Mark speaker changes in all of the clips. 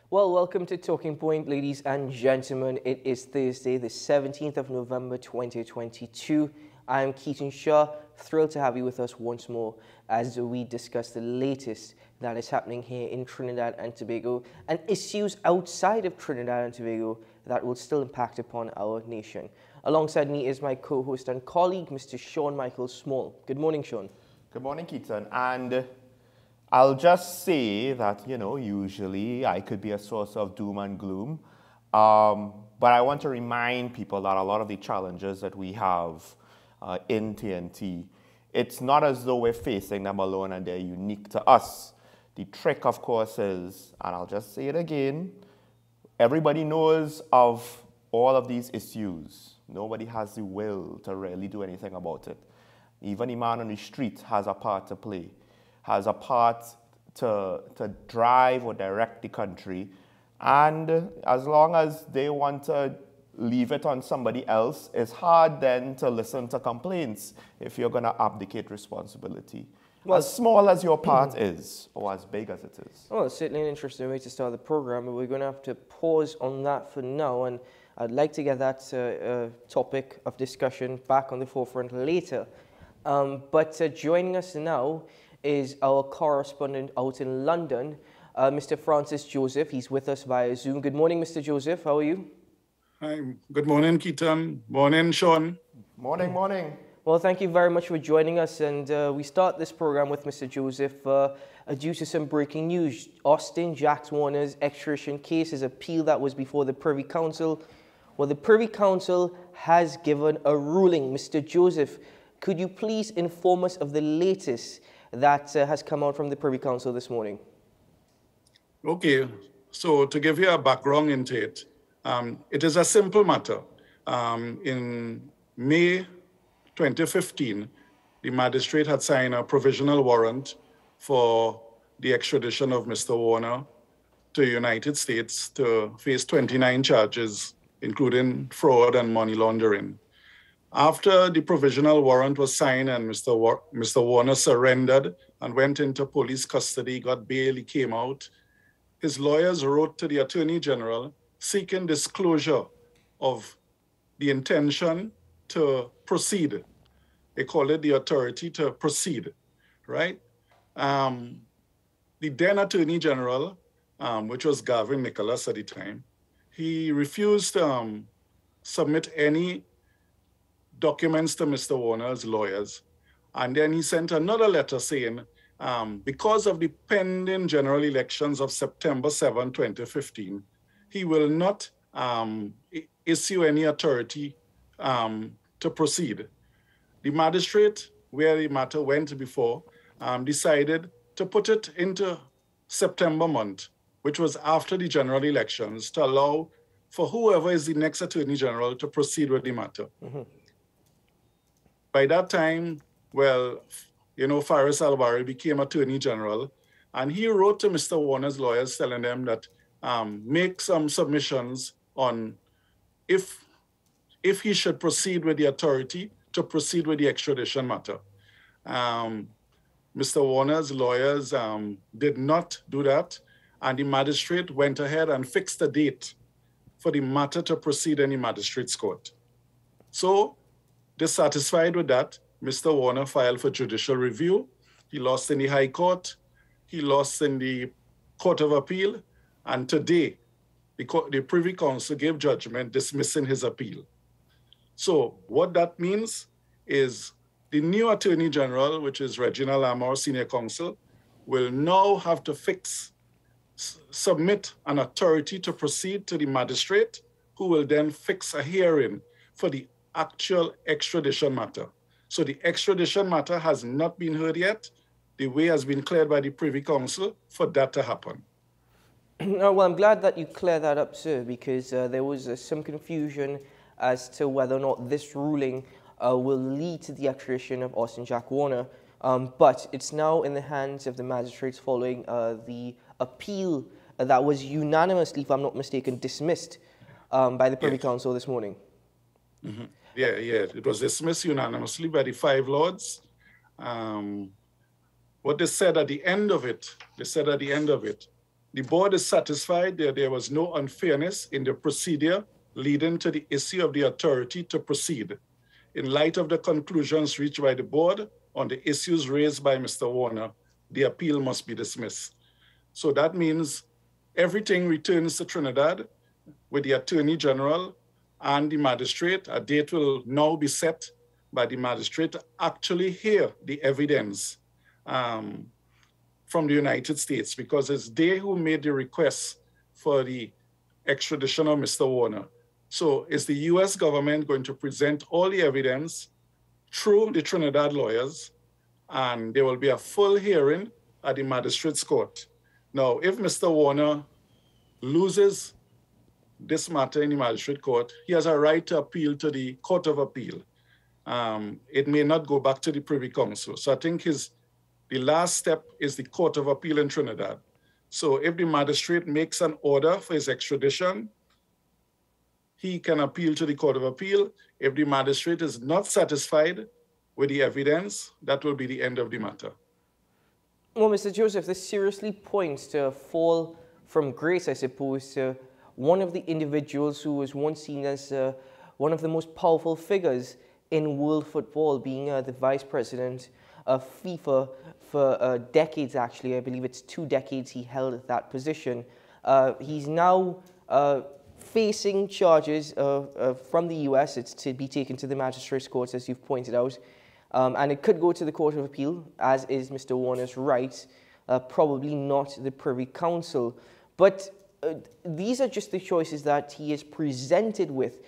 Speaker 1: Well, welcome to Talking Point, ladies and gentlemen. It is Thursday, the 17th of November, 2022. I am Keaton Shaw, thrilled to have you with us once more as we discuss the latest that is happening here in Trinidad and Tobago and issues outside of Trinidad and Tobago that will still impact upon our nation. Alongside me is my co-host and colleague, Mr. Sean Michael Small. Good morning, Sean.
Speaker 2: Good morning, Keaton. And I'll just say that, usually I could be a source of doom and gloom. But I want to remind people that a lot of the challenges that we have in TNT, it's not as though we're facing them alone and they're unique to us. The trick, of course, is, and I'll just say it again, everybody knows of all of these issues. Nobody has the will to really do anything about it. Even the man on the street has a part to play, has a part to drive or direct the country. And as long as they want to leave it on somebody else, it's hard then to listen to complaints if you're going to abdicate responsibility. Well, as small as your part is, or as big as it is.
Speaker 1: Well, it's certainly an interesting way to start the program, but we're going to have to pause on that for now. And I'd like to get that topic of discussion back on the forefront later. But joining us now is our correspondent out in London, Mr. Francis Joseph. He's with us via Zoom. Good morning, Mr. Joseph. How are you?
Speaker 3: Hi. Good morning, Keaton. Morning, Sean.
Speaker 2: Morning, morning.
Speaker 1: Well, thank you very much for joining us. And we start this program with Mr. Joseph due to some breaking news. Austin Jack Warner's extradition case is appeal that was before the Privy Council. Well, the Privy Council has given a ruling. Mr. Joseph, could you please inform us of the latest that has come out from the Privy Council this morning?
Speaker 3: Okay, so to give you a background into it, it is a simple matter. In May 2015, the magistrate had signed a provisional warrant for the extradition of Mr. Warner to the United States to face 29 charges, including fraud and money laundering. After the provisional warrant was signed and Mr. Warner surrendered and went into police custody, got bail, he came out, his lawyers wrote to the Attorney General seeking disclosure of the intention to proceed. They call it the authority to proceed, right? The then Attorney General, which was Gavin Nicholas at the time, he refused to submit any documents to Mr. Warner's lawyers. And then he sent another letter saying, because of the pending general elections of September 7, 2015, he will not issue any authority to proceed. The magistrate, where the matter went before, decided to put it into September month, which was after the general elections, to allow for whoever is the next Attorney General to proceed with the matter. Mm-hmm. By that time, well, Faris Alwari became Attorney General, and he wrote to Mr. Warner's lawyers telling them that make some submissions on if he should proceed with the authority to proceed with the extradition matter. Mr. Warner's lawyers did not do that, and the magistrate went ahead and fixed a date for the matter to proceed in the magistrate's court. So, dissatisfied with that, Mr. Warner filed for judicial review. He lost in the High Court. He lost in the Court of Appeal. And today, the Privy Council gave judgment dismissing his appeal. So what that means is the new Attorney General, which is Regina Lamar, Senior Counsel, will now have to submit an authority to proceed to the magistrate, who will then fix a hearing for the actual extradition matter. So the extradition matter has not been heard yet. The way has been cleared by the Privy Council for that to happen.
Speaker 1: Well, I'm glad that you cleared that up, sir, because there was some confusion as to whether or not this ruling will lead to the extradition of Austin Jack Warner. But it's now in the hands of the magistrates following the appeal that was unanimously, if I'm not mistaken, dismissed by the Privy Council this morning.
Speaker 3: Mm-hmm. Yeah, it was dismissed unanimously by the 5 lords. What they said at the end of it, The board is satisfied that there was no unfairness in the procedure leading to the issue of the authority to proceed. In light of the conclusions reached by the board on the issues raised by Mr. Warner, the appeal must be dismissed. So that means everything returns to Trinidad with the Attorney General and the magistrate. A date will now be set by the magistrate to actually hear the evidence from the United States, because it's they who made the request for the extradition of Mr. Warner. So is the US government going to present all the evidence through the Trinidad lawyers, and there will be a full hearing at the magistrate's court. Now, if Mr. Warner loses this matter in the magistrate court, he has a right to appeal to the Court of Appeal. It may not go back to the Privy Council. So I think the last step is the Court of Appeal in Trinidad. So if the magistrate makes an order for his extradition, he can appeal to the Court of Appeal. If the magistrate is not satisfied with the evidence, that will be the end of the matter.
Speaker 1: Well, Mr. Joseph, this seriously points to a fall from grace, I suppose, to one of the individuals who was once seen as one of the most powerful figures in world football, being the vice president of FIFA for decades, actually. I believe it's 2 decades he held that position. He's now facing charges from the US. It's to be taken to the magistrate's courts, as you've pointed out. And it could go to the Court of Appeal, as is Mr. Warner's right, probably not the Privy Council. But these are just the choices that he is presented with.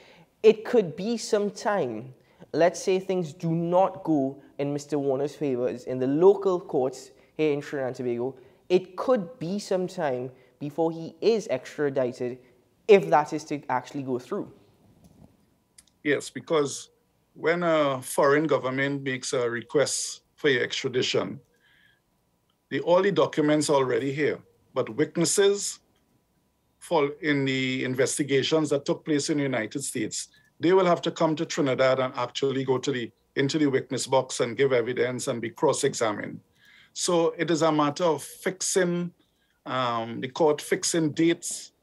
Speaker 1: It could be some time. Let's say things do not go in Mr. Warner's favors in the local courts here in Trinidad and Tobago. It could be some time before he is extradited, if that is to actually go through.
Speaker 3: Yes, because when a foreign government makes a request for your extradition, all the documents are already here, but witnesses in the investigations that took place in the United States, they will have to come to Trinidad and actually go into the witness box and give evidence and be cross-examined. So it is a matter of fixing, the court fixing dates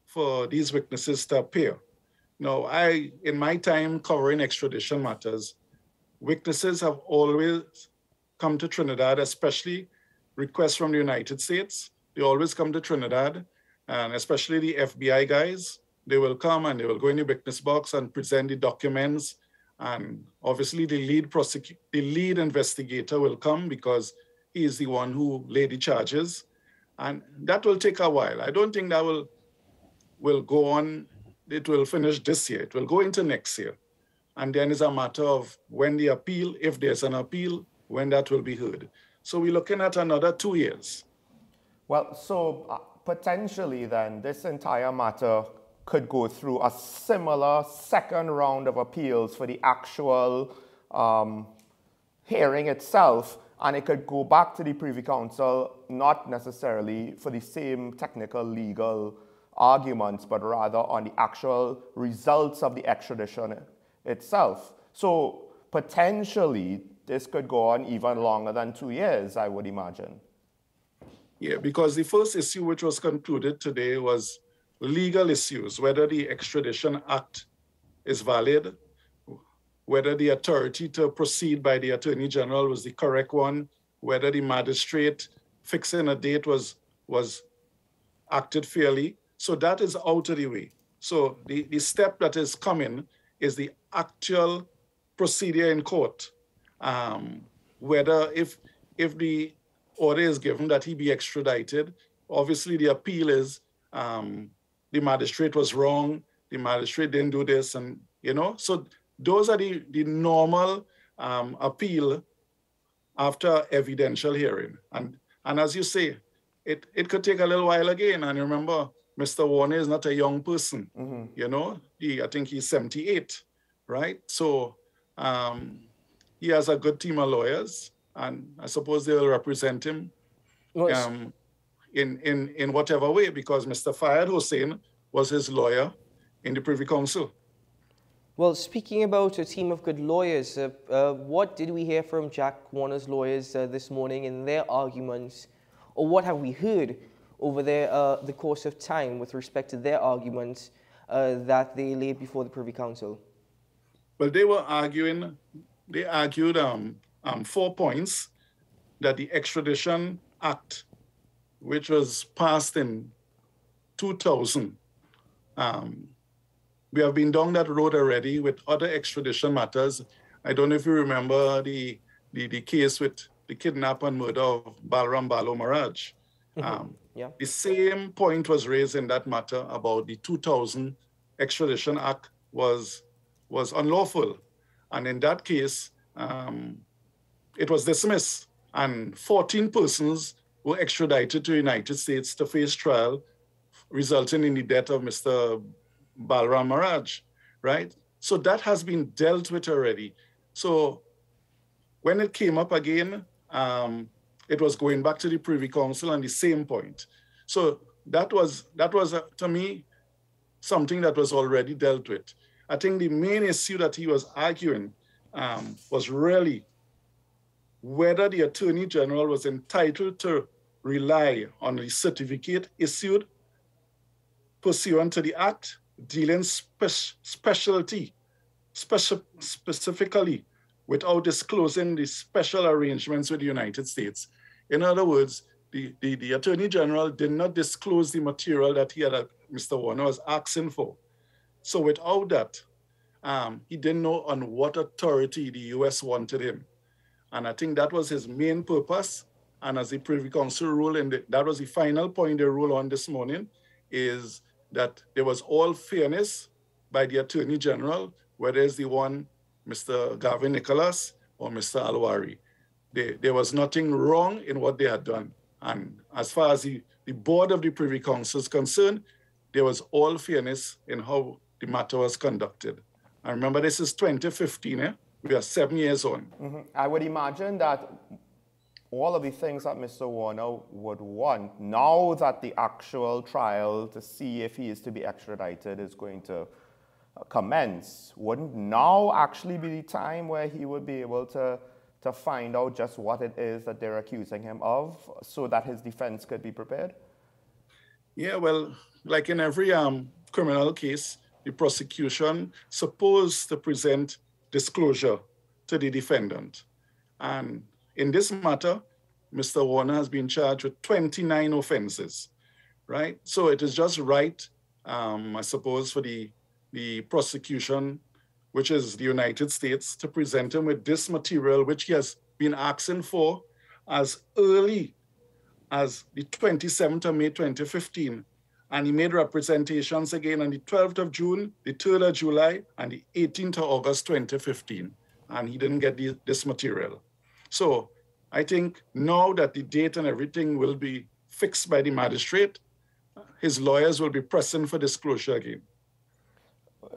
Speaker 3: for these witnesses to appear. Now, in my time covering extradition matters, witnesses have always come to Trinidad, especially requests from the United States. They always come to Trinidad, and especially the FBI guys. They will come and they will go in the witness box and present the documents. And obviously the lead investigator will come because he is the one who laid the charges. And that will take a while. I don't think that will go on. It will finish this year. It will go into next year. And then it's a matter of when the appeal, if there's an appeal, when that will be heard. So we're looking at another 2 years.
Speaker 2: Well, so potentially then this entire matter could go through a similar second round of appeals for the actual hearing itself, and it could go back to the Privy Council, not necessarily for the same technical legal arguments, but rather on the actual results of the extradition itself. So potentially this could go on even longer than 2 years, I would imagine.
Speaker 3: Yeah, because the first issue which was concluded today was legal issues, whether the Extradition Act is valid, whether the authority to proceed by the Attorney General was the correct one, whether the magistrate fixing a date was acted fairly. So that is out of the way. So the step that is coming is the actual procedure in court. Whether if the order is given that he be extradited, obviously the appeal is the magistrate was wrong, the magistrate didn't do this, and so those are the normal appeal after evidential hearing. And as you say, it could take a little while again. And remember, Mr. Warner is not a young person, I think he's 78, right? So he has a good team of lawyers, and I suppose they will represent him in whatever way, because Mr. Fayed Hussein was his lawyer in the Privy Council.
Speaker 1: Well, speaking about a team of good lawyers, what did we hear from Jack Warner's lawyers this morning in their arguments, or what have we heard over the course of time with respect to their arguments that they laid before the Privy Council?
Speaker 3: Well, they argued 4 points: that the Extradition Act, which was passed in 2000, we have been down that road already with other extradition matters. I don't know if you remember the case with the kidnap and murder of Balram Balo Maharaj.
Speaker 1: Yeah.
Speaker 3: The same point was raised in that matter about the 2000 Extradition Act was unlawful. And in that case, it was dismissed. And 14 persons were extradited to the United States to face trial, resulting in the death of Mr. Balram Maharaj, right? So that has been dealt with already. So when it came up again, it was going back to the Privy Council on the same point. So that was to me, something that was already dealt with. I think the main issue that he was arguing was really whether the Attorney General was entitled to rely on the certificate issued pursuant to the Act dealing specifically without disclosing the special arrangements with the United States. In other words, the Attorney General did not disclose the material that Mr. Warner was asking for. So without that, he didn't know on what authority the US wanted him. And I think that was his main purpose. And as the Privy Council ruled, and that was the final point they ruled on this morning, is that there was all fairness by the Attorney General, whether it's the one, Mr. Gavin Nicholas or Mr. Alwari. There was nothing wrong in what they had done. And as far as the board of the Privy Council is concerned, there was all fairness in how the matter was conducted. And remember, this is 2015, eh? We are 7 years on.
Speaker 2: I would imagine that all of the things that Mr. Warner would want, now that the actual trial to see if he is to be extradited is going to commence, wouldn't now actually be the time where he would be able to find out just what it is that they're accusing him of so that his defense could be prepared?
Speaker 3: Yeah, well, like in every criminal case, the prosecution supposed to present disclosure to the defendant. And in this matter, Mr. Warner has been charged with 29 offenses, right? So it is just right, I suppose, for the prosecution, which is the United States, to present him with this material, which he has been asking for as early as the 27th of May, 2015. And he made representations again on the 12th of June, the 3rd of July, and the 18th of August, 2015. And he didn't get this material. So I think now that the date and everything will be fixed by the magistrate, his lawyers will be pressing for disclosure again.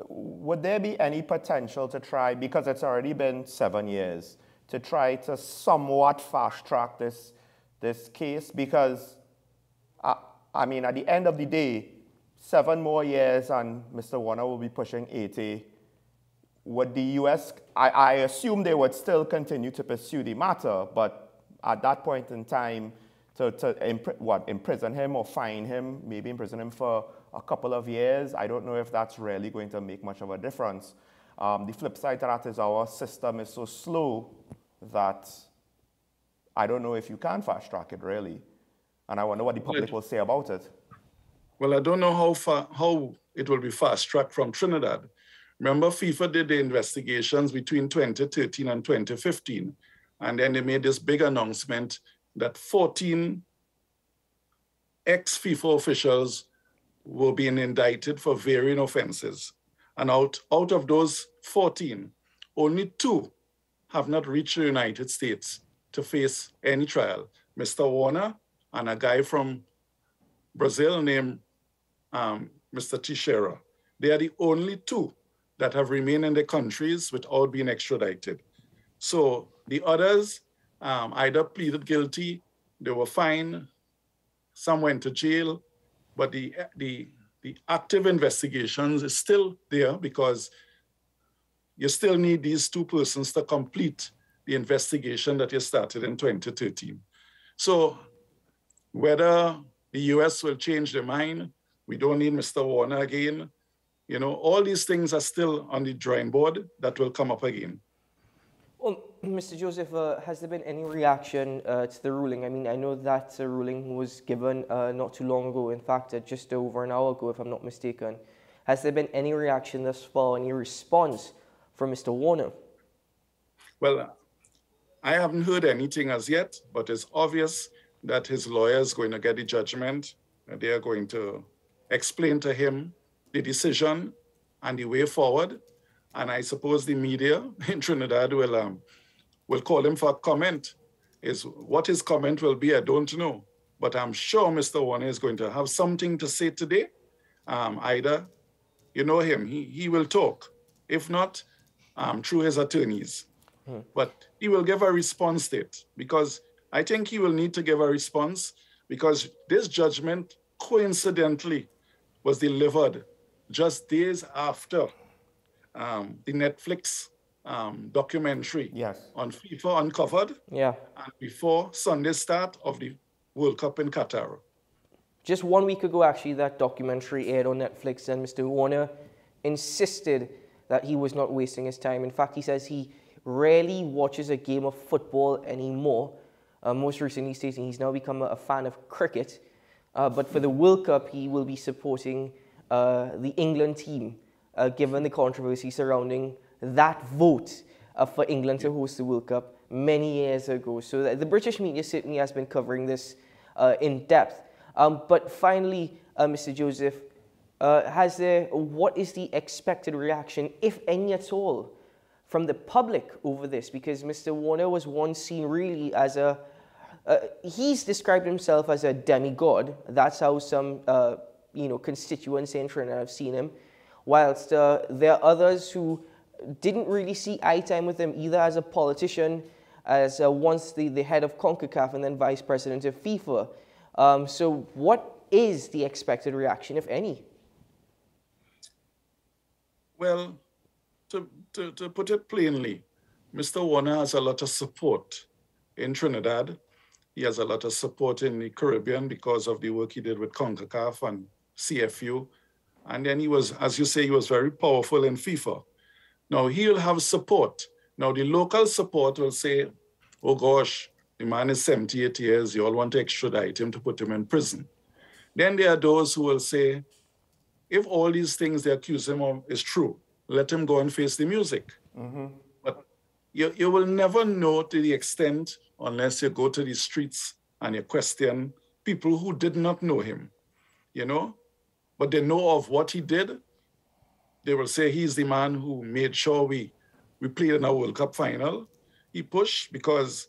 Speaker 2: Would there be any potential to try, because it's already been 7 years, to try to somewhat fast track this case? Because I mean, at the end of the day, 7 more years and Mr. Warner will be pushing 80. Would the US, I assume they would still continue to pursue the matter, but at that point in time, imprison him or fine him, maybe imprison him for a couple of years, I don't know if that's really going to make much of a difference. The flip side to that is our system is so slow that I don't know if you can fast track it really. And I wonder what the public will say about it.
Speaker 3: Well, I don't know how it will be fast-tracked from Trinidad. Remember, FIFA did the investigations between 2013 and 2015. And then they made this big announcement that 14 ex-FIFA officials were being indicted for varying offenses. And out of those 14, only 2 have not reached the United States to face any trial. Mr. Warner and a guy from Brazil named Mr. Teixeira. They are the only 2 that have remained in their countries without being extradited. So the others either pleaded guilty, they were fined, some went to jail, but the active investigations is still there because you still need these 2 persons to complete the investigation that you started in 2013. So whether the US will change their mind. We don't need Mr. Warner again. You know, all these things are still on the drawing board that will come up again.
Speaker 1: Well, Mr. Joseph, has there been any reaction to the ruling? I mean, I know that ruling was given not too long ago, in fact, just over an hour ago, if I'm not mistaken. Has there been any reaction thus far, any response from Mr. Warner?
Speaker 3: Well, I haven't heard anything as yet, but it's obvious that his lawyer is going to get the judgment. And they are going to explain to him the decision and the way forward. And I suppose the media in Trinidad will call him for a comment. What his comment will be, I don't know. But I'm sure Mr. Warner is going to have something to say today. Either, you know him, he will talk. If not, through his attorneys. But he will give a response to it, because I think he will need to give a response, because this judgment coincidentally was delivered just days after the Netflix documentary on FIFA Uncovered, and before Sunday's start of the World Cup in Qatar.
Speaker 1: Just 1 week ago, actually, that documentary aired on Netflix, and Mr. Warner insisted that he was not wasting his time. In fact, he says he rarely watches a game of football anymore. Most recently stating he's now become a fan of cricket. But for the World Cup, he will be supporting the England team, given the controversy surrounding that vote for England to host the World Cup many years ago. So the British media certainly has been covering this in depth. But finally, Mr. Joseph, what is the expected reaction, if any at all, from the public over this? Because Mr. Warner was once seen really as he's described himself as a demigod. That's how some, constituents in Trinidad have seen him. Whilst there are others who didn't really see eye time with him either as a politician, as once the head of CONCACAF and then vice president of FIFA. So what is the expected reaction, if any?
Speaker 3: Well, to put it plainly, Mr. Warner has a lot of support in Trinidad. He has a lot of support in the Caribbean because of the work he did with CONCACAF and CFU. And then he was, as you say, he was very powerful in FIFA. Now he'll have support. Now the local support will say, oh gosh, the man is 78 years, you all want to extradite him to put him in prison. Then there are those who will say, if all these things they accuse him of is true, let him go and face the music. But you will never know to the extent unless you go to the streets and you question people who did not know him, but they know of what he did. They will say he's the man who made sure we played in a World Cup final. He pushed because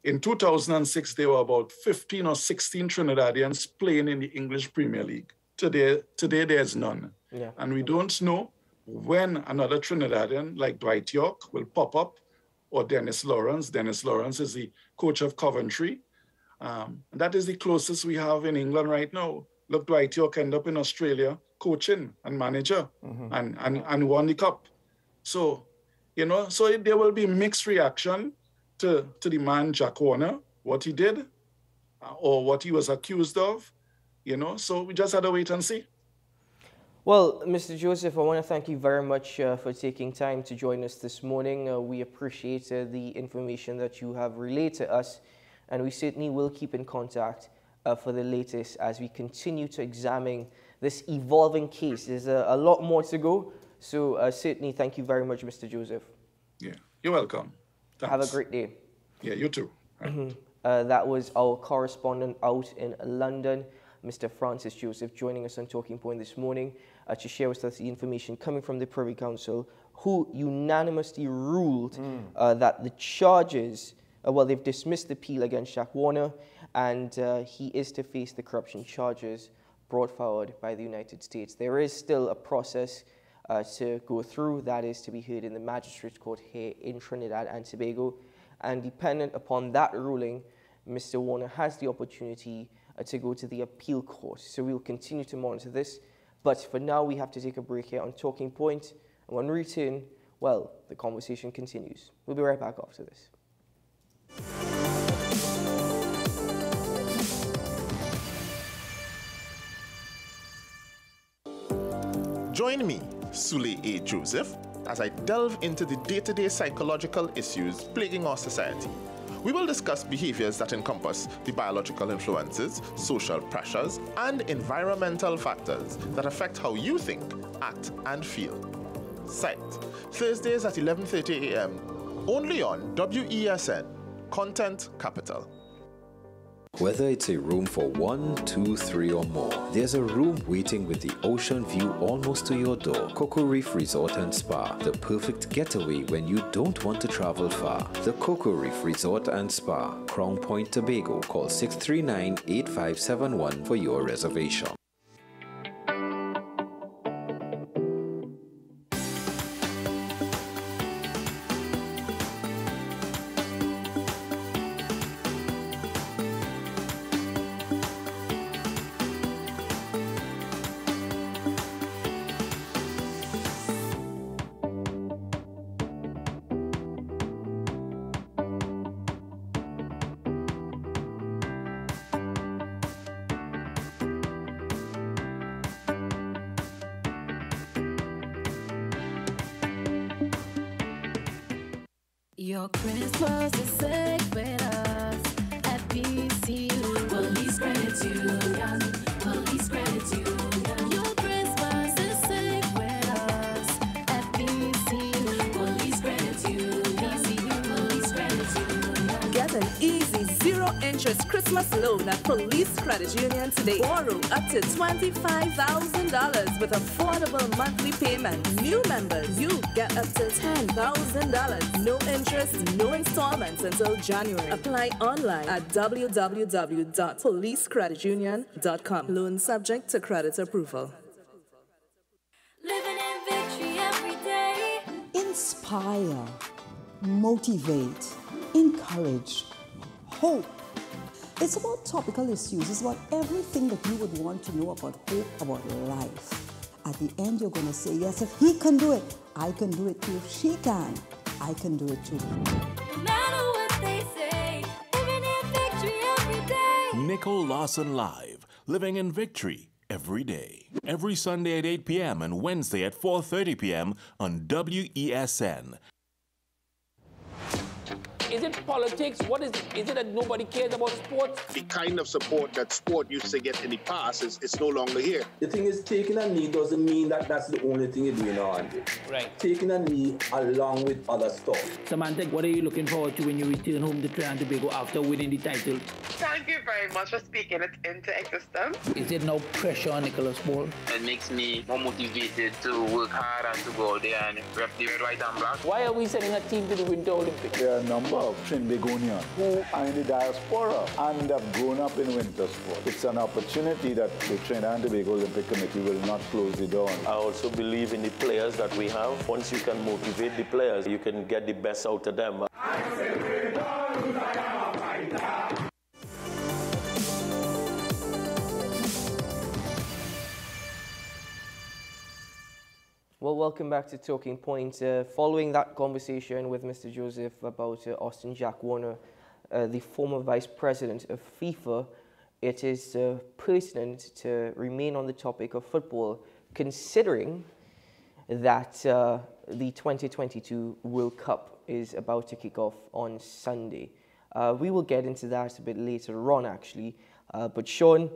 Speaker 3: in 2006, there were about 15 or 16 Trinidadians playing in the English Premier League. Today there's none. And we don't know when another Trinidadian like Dwight York will pop up, or Dennis Lawrence. Dennis Lawrence is the coach of Coventry. That is the closest we have in England right now. Look, Dwight York ended up in Australia coaching and manager and won the cup. So, so there will be mixed reaction to the man Jack Warner, what he did or what he was accused of, so we just had to wait and see.
Speaker 1: Well, Mr. Joseph, I want to thank you very much for taking time to join us this morning. We appreciate the information that you have relayed to us, and we certainly will keep in contact for the latest as we continue to examine this evolving case. There's a lot more to go, so certainly thank you very much, Mr. Joseph.
Speaker 3: Yeah, you're welcome. Thanks.
Speaker 1: Have a great day.
Speaker 3: Yeah, you too.
Speaker 1: That was our correspondent out in London, Mr. Francis Joseph, joining us on Talking Point this morning to share with us the information coming from the Privy Council, who unanimously ruled that the charges, they've dismissed the appeal against Jack Warner, and he is to face the corruption charges brought forward by the United States. There is still a process to go through, that is to be heard in the Magistrates Court here in Trinidad and Tobago, and dependent upon that ruling, Mr. Warner has the opportunity to go to the appeal court. So we'll continue to monitor this, but for now we have to take a break here on Talking Point, and when we return, the conversation continues. We'll be right back after this.
Speaker 4: Join me, Sule A. Joseph, as I delve into the day-to-day psychological issues plaguing our society. We will discuss behaviors that encompass the biological influences, social pressures, and environmental factors that affect how you think, act, and feel. Psyched. Thursdays at 11:30 a.m. only on WESN, Content Capital.
Speaker 5: Whether it's a room for 1, 2, 3 or more, there's a room waiting with the ocean view almost to your door. Cocoa Reef Resort and Spa, the perfect getaway when you don't want to travel far. The Cocoa Reef Resort and Spa, Crown Point, Tobago. Call 639-8571 for your reservation.
Speaker 6: Your Christmas is safe with us at PCU. Police Credit Union. Police Credit Union. Your Christmas is safe with us at PCU. Police Credit Union. Police Credit Union.
Speaker 7: Get an easy zero-interest Christmas loan at Police Credit Union today. Borrow up to $25,000 with affordable monthly payments. New members, you get up to $10,000. No interest, no installments until January. Apply online at www.policecreditunion.com. Loan subject to credit approval.
Speaker 6: Living in victory every day.
Speaker 8: Inspire, motivate, encourage, hope. It's about topical issues. It's about everything that you would want to know about hope, about life. At the end, you're going to say, yes, if he can do it, I can do it too. If she can, I can do it too.
Speaker 6: No matter what they say, living in victory every day.
Speaker 9: Nicole Lawson Live, living in victory every day. Every Sunday at 8 p.m. and Wednesday at 4:30 p.m. on WESN.
Speaker 10: Is it politics? What is it? Is it that nobody cares about sports?
Speaker 11: The kind of support that sport used to get in the past is no longer here.
Speaker 12: The thing is, taking a knee doesn't mean that that's the only thing you're doing now, Andy.
Speaker 10: Right.
Speaker 12: Taking a knee along with other stuff.
Speaker 10: Samantha, what are you looking forward to when you return home to Trinidad and Tobago after winning the title?
Speaker 13: Thank you very much for speaking it into existence.
Speaker 10: Is there no pressure on Nicholas Ball?
Speaker 13: It makes me more motivated to work hard and to go out there and rep the red, white, and black.
Speaker 10: Why are we sending a team to the Winter Olympics?
Speaker 14: There are a number of Trinbagonians who are in the diaspora and have grown up in winter sport. It's an opportunity that the Trinidad and Tobago Olympic Committee will not close the door on.
Speaker 15: I also believe in the players that we have. Once you can motivate the players, you can get the best out of them.
Speaker 1: Well, welcome back to Talking Point. Following that conversation with Mr. Joseph about Austin Jack Warner, the former vice president of FIFA, it is pertinent to remain on the topic of football, considering that the 2022 World Cup is about to kick off on Sunday. We will get into that a bit later on, actually. But Sean,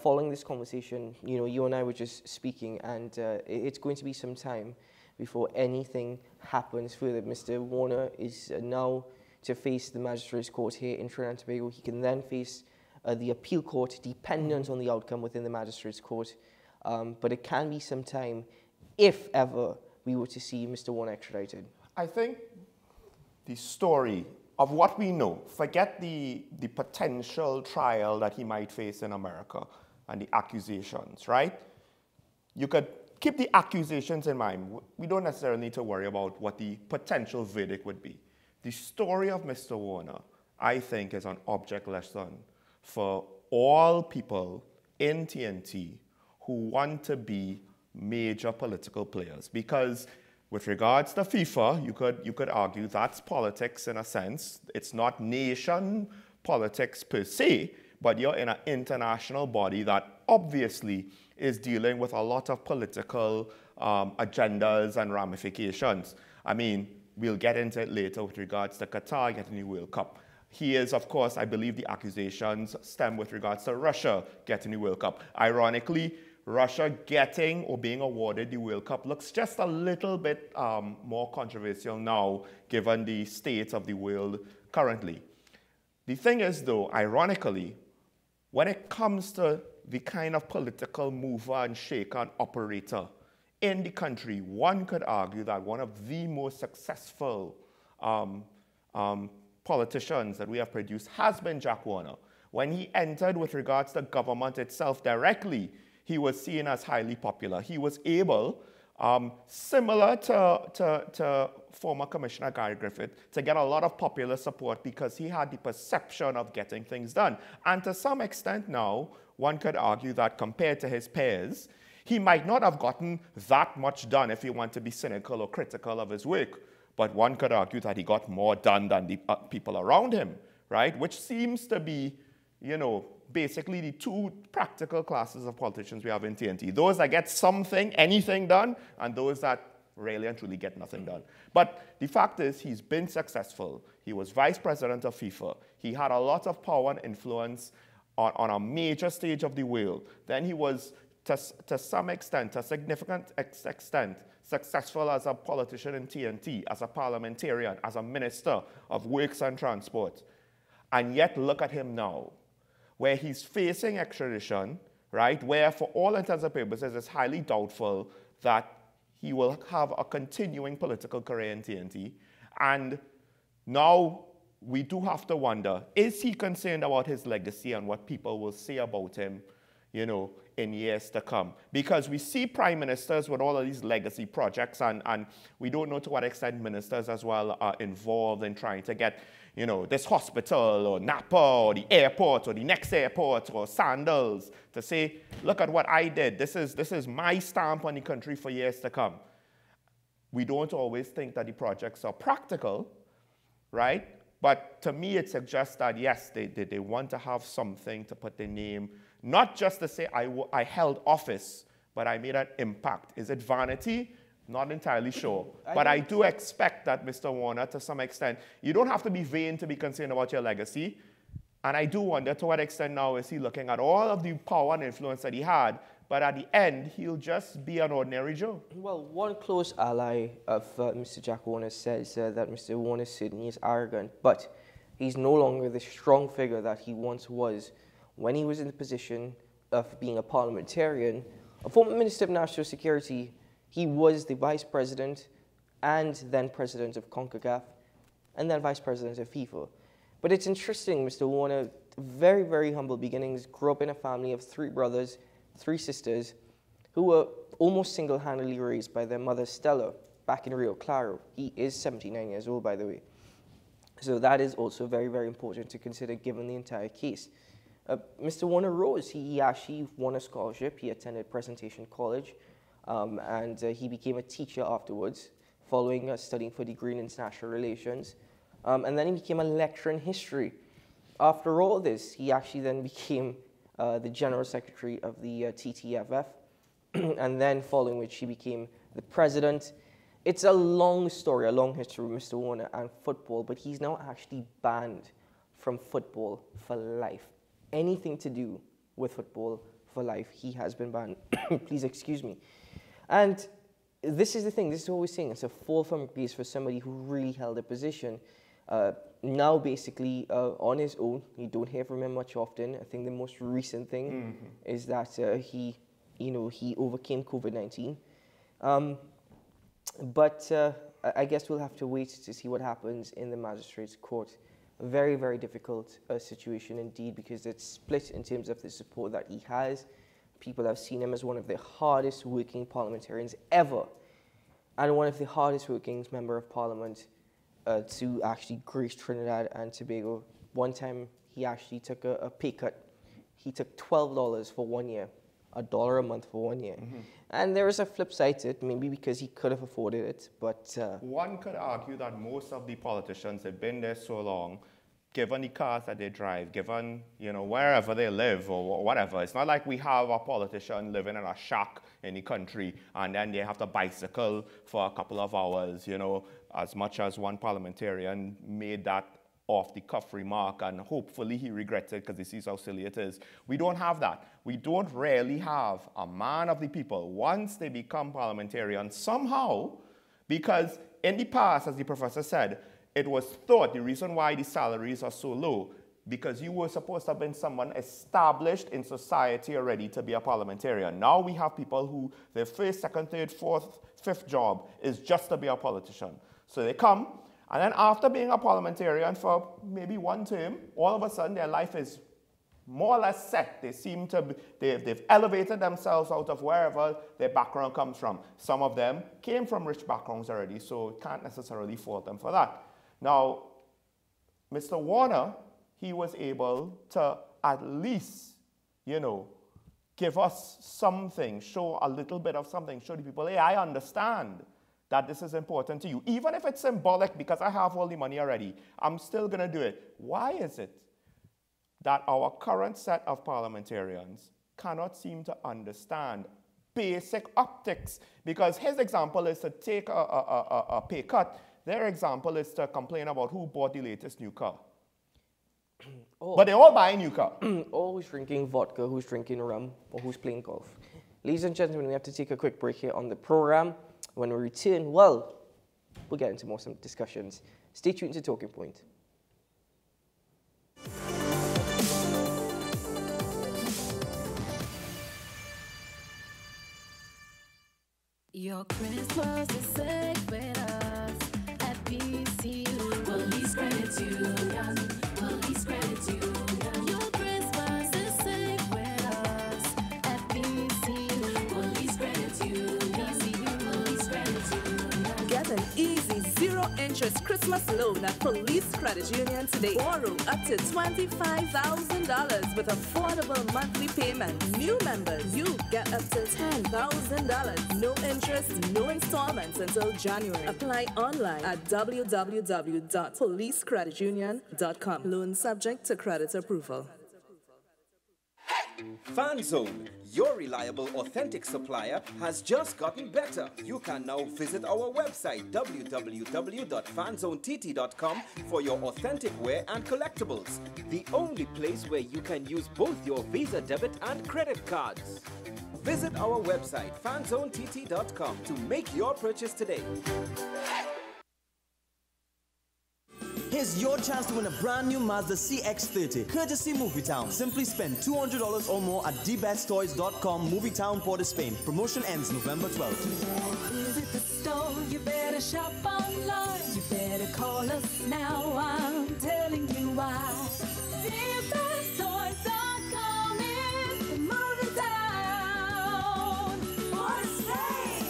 Speaker 1: following this conversation, you and I were just speaking, and it's going to be some time before anything happens further. Mr. Warner is now to face the magistrates' court here in Trinidad and Tobago. He can then face the appeal court, dependent on the outcome within the magistrates' court. But it can be some time, if ever we were to see Mr. Warner extradited.
Speaker 2: I think the story of what we know, forget the potential trial that he might face in America and the accusations, right? You could keep the accusations in mind. We don't necessarily need to worry about what the potential verdict would be. The story of Mr. Warner, I think, is an object lesson for all people in TNT who want to be major political players, because with regards to FIFA, you could argue that's politics in a sense. It's not nation politics per se, but you're in an international body that obviously is dealing with a lot of political agendas and ramifications. I mean, we'll get into it later with regards to Qatar getting the World Cup. Here's, of course, I believe the accusations stem with regards to Russia getting the World Cup. Ironically, Russia getting or being awarded the World Cup looks just a little bit more controversial now, given the state of the world currently. The thing is, though, ironically, when it comes to the kind of political mover and shaker and operator in the country, one could argue that one of the most successful politicians that we have produced has been Jack Warner. When he entered with regards to government itself directly, he was seen as highly popular. He was able, similar to former Commissioner Gary Griffith, to get a lot of popular support because he had the perception of getting things done. And to some extent now, one could argue that compared to his peers, he might not have gotten that much done if you want to be cynical or critical of his work. But one could argue that he got more done than the people around him, right? Which seems to be, you know, basically the two practical classes of politicians we have in TNT. Those that get something, anything done, and those that really and truly get nothing done. But the fact is, he's been successful. He was vice president of FIFA. He had a lot of power and influence on a major stage of the world. Then he was, to some extent, to a significant extent, successful as a politician in TNT, as a parliamentarian, as a minister of works and transport. And yet, look at him now, where he's facing extradition, right, where for all intents and purposes it's highly doubtful that he will have a continuing political career in TNT. And now we do have to wonder, is he concerned about his legacy and what people will say about him, you know, in years to come? Because we see prime ministers with all of these legacy projects, and we don't know to what extent ministers as well are involved in trying to get, you know, this hospital or Napa or the airport or the next airport or Sandals to say, look at what I did. This is my stamp on the country for years to come. We don't always think that the projects are practical, right? But to me, it suggests that, yes, they want to have something to put their name, not just to say I held office, but I made an impact. Is it vanity? Not entirely sure. But I do expect that Mr. Warner, to some extent, you don't have to be vain to be concerned about your legacy. And I do wonder to what extent now is he looking at all of the power and influence that he had, but at the end, he'll just be an ordinary Joe.
Speaker 1: Well, one close ally of Mr. Jack Warner says that Mr. Warner certainly is arrogant, but he's no longer the strong figure that he once was when he was in the position of being a parliamentarian, a former Minister of National Security. He was the vice president and then president of CONCACAF and then vice president of FIFA. But it's interesting, Mr. Warner, very, very humble beginnings, grew up in a family of 3 brothers, 3 sisters, who were almost single-handedly raised by their mother, Stella, back in Rio Claro. He is 79 years old, by the way. So that is also very, very important to consider given the entire case. Mr. Warner rose. He actually won a scholarship. He attended Presentation College. And he became a teacher afterwards, following studying for a degree in international relations. And then he became a lecturer in history. After all this, he actually then became the general secretary of the TTFF, and then following which he became the president. It's a long story, a long history with Mr. Warner and football, but he's now actually banned from football for life. Anything to do with football for life, he has been banned. Please excuse me. And this is the thing, this is what we're saying. It's a fall from grace for somebody who really held a position. Now, basically, on his own, you don't hear from him much often. I think the most recent thing is that he overcame COVID-19. But I guess we'll have to wait to see what happens in the magistrate's court. A very, very difficult situation indeed, because it's split in terms of the support that he has. People have seen him as one of the hardest working parliamentarians ever, and one of the hardest working member of parliament to actually grace Trinidad and Tobago. One time, he actually took a pay cut. He took $12 for 1 year, $1 a month for 1 year. And there is a flip side to it, maybe because he could have afforded it, but...
Speaker 2: One could argue that most of the politicians have been there so long, given the cars that they drive, given, you know, wherever they live or whatever. It's not like we have a politician living in a shack in the country and then they have to bicycle for a couple of hours, you know, as much as one parliamentarian made that off-the-cuff remark, and hopefully he regrets it because he sees how silly it is. We don't have that. We don't really have a man of the people once they become parliamentarians somehow, because in the past, as the professor said, it was thought the reason why the salaries are so low because you were supposed to have been someone established in society already to be a parliamentarian. Now we have people who their first, second, third, fourth, fifth job is just to be a politician. So they come, and then after being a parliamentarian for maybe one term, all of a sudden their life is more or less set. They seem to be, they've elevated themselves out of wherever their background comes from. Some of them came from rich backgrounds already, so can't necessarily fault them for that. Now, Mr. Warner, he was able to at least, you know, give us something, show a little bit of something, show the people, hey, I understand that this is important to you. Even if it's symbolic because I have all the money already, I'm still going to do it. Why is it that our current set of parliamentarians cannot seem to understand basic optics? Because his example is to take a pay cut. Their example is to complain about who bought the latest new car. But they all buy a new car.
Speaker 1: Or who's drinking vodka, who's drinking rum, or who's playing golf. Ladies and gentlemen, we have to take a quick break here on the program. When we return, well, we'll get into more some discussions. Stay tuned to Talking Point.
Speaker 6: Your Christmas is safe with us at PCU. Police Credit Union. Police Credit Union. Your Christmas is safe with us at PCU. Police Credit Union. Police Credit Union.
Speaker 7: Get an easy zero-interest Christmas loan at Police Credit Union today. Borrow up to $25,000 with affordable monthly payments. New members, you get up to $10,000. No interest, no installments until January. Apply online at www.policecreditunion.com. Loan subject to credit approval.
Speaker 16: FanZone, your reliable, authentic supplier, has just gotten better. You can now visit our website, www.fanzonett.com, for your authentic wear and collectibles. The only place where you can use both your Visa debit and credit cards. Visit our website, fanzonett.com, to make your purchase today.
Speaker 17: Here's your chance to win a brand new Mazda CX-30, courtesy Movietown. Simply spend $200 or more at dbesttoys.com, Movietown, Port of Spain. Promotion ends November 12th.
Speaker 6: Visit the store, you better shop online. You better call us now, I'm telling you why. dbesttoys.com is the Movietown, Port of Spain.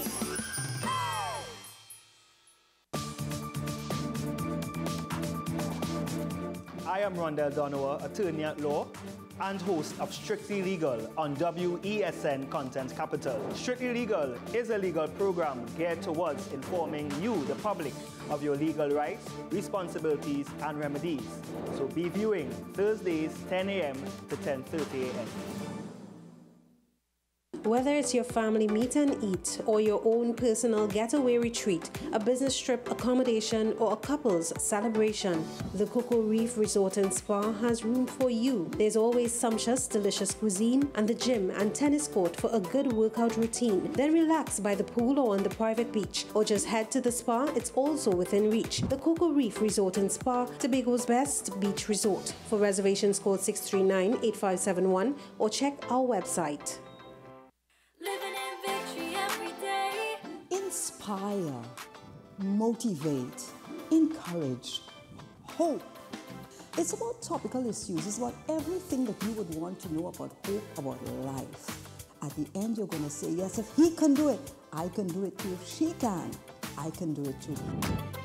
Speaker 18: I am Rondell Donowa, attorney at law and host of Strictly Legal on WESN Content Capital. Strictly Legal is a legal program geared towards informing you, the public, of your legal rights, responsibilities, and remedies. So be viewing Thursdays 10 a.m. to 10:30 a.m.
Speaker 19: Whether it's your family meet and eat or your own personal getaway retreat, a business trip accommodation, or a couple's celebration, the Cocoa Reef Resort and Spa has room for you. There's always sumptuous, delicious cuisine and the gym and tennis court for a good workout routine. Then relax by the pool or on the private beach, or just head to the spa. It's also within reach. The Cocoa Reef Resort and Spa, Tobago's best beach resort. For reservations, call 639-8571 or check our website.
Speaker 6: Living in victory every day.
Speaker 8: Inspire, motivate, encourage, hope. It's about topical issues. It's about everything that you would want to know about hope, about life. At the end, you're going to say, yes, if he can do it, I can do it too. If she can, I can do it too.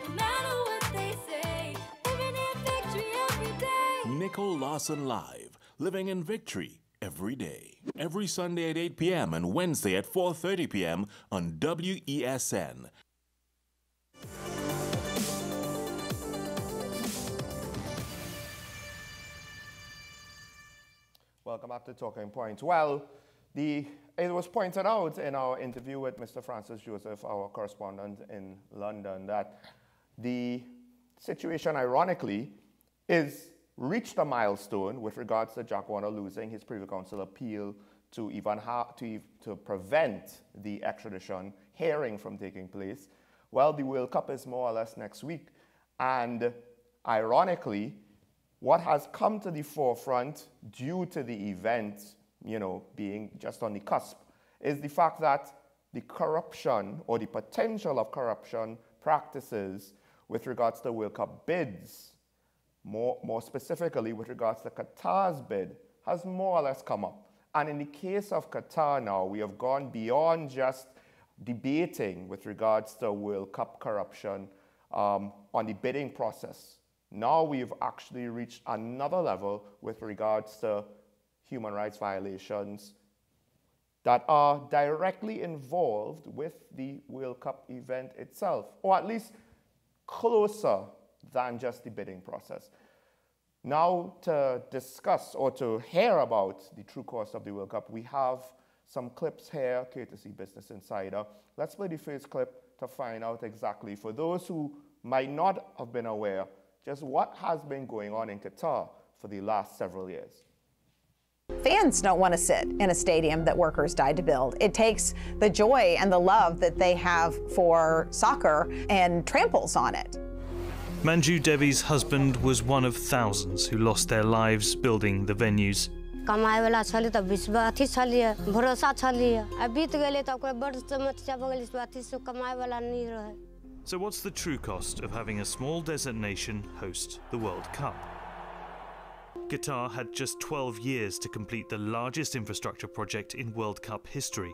Speaker 6: No matter what they say, living in victory every day.
Speaker 9: Nicole Lawson Live, living in victory every day. Every Sunday at 8 p.m. and Wednesday at 4:30 p.m. on WESN.
Speaker 2: Welcome back to Talking Point. Well, it was pointed out in our interview with Mr. Francis Joseph, our correspondent in London, that the situation, ironically, is reached a milestone with regards to Jack Warner losing his Privy Council appeal to even to prevent the extradition hearing from taking place. Well, the World Cup is more or less next week, and ironically, what has come to the forefront due to the event, being just on the cusp, is the fact that the corruption or the potential of corruption practices with regards to World Cup bids, more specifically with regards to Qatar's bid, has more or less come up. And in the case of Qatar now, we have gone beyond just debating with regards to World Cup corruption on the bidding process. Now we've actually reached another level with regards to human rights violations that are directly involved with the World Cup event itself, or at least closer than just the bidding process. Now, to discuss or to hear about the true cost of the World Cup, we have some clips here, courtesy Business Insider. Let's play the first clip to find out exactly, for those who might not have been aware, just what has been going on in Qatar for the last several years.
Speaker 20: Fans don't want to sit in a stadium that workers died to build. It takes the joy and the love that they have for soccer and tramples on it.
Speaker 21: Manju Devi's husband was one of thousands who lost their lives building the venues. So what's the true cost of having a small desert nation host the World Cup? Qatar had just 12 years to complete the largest infrastructure project in World Cup history.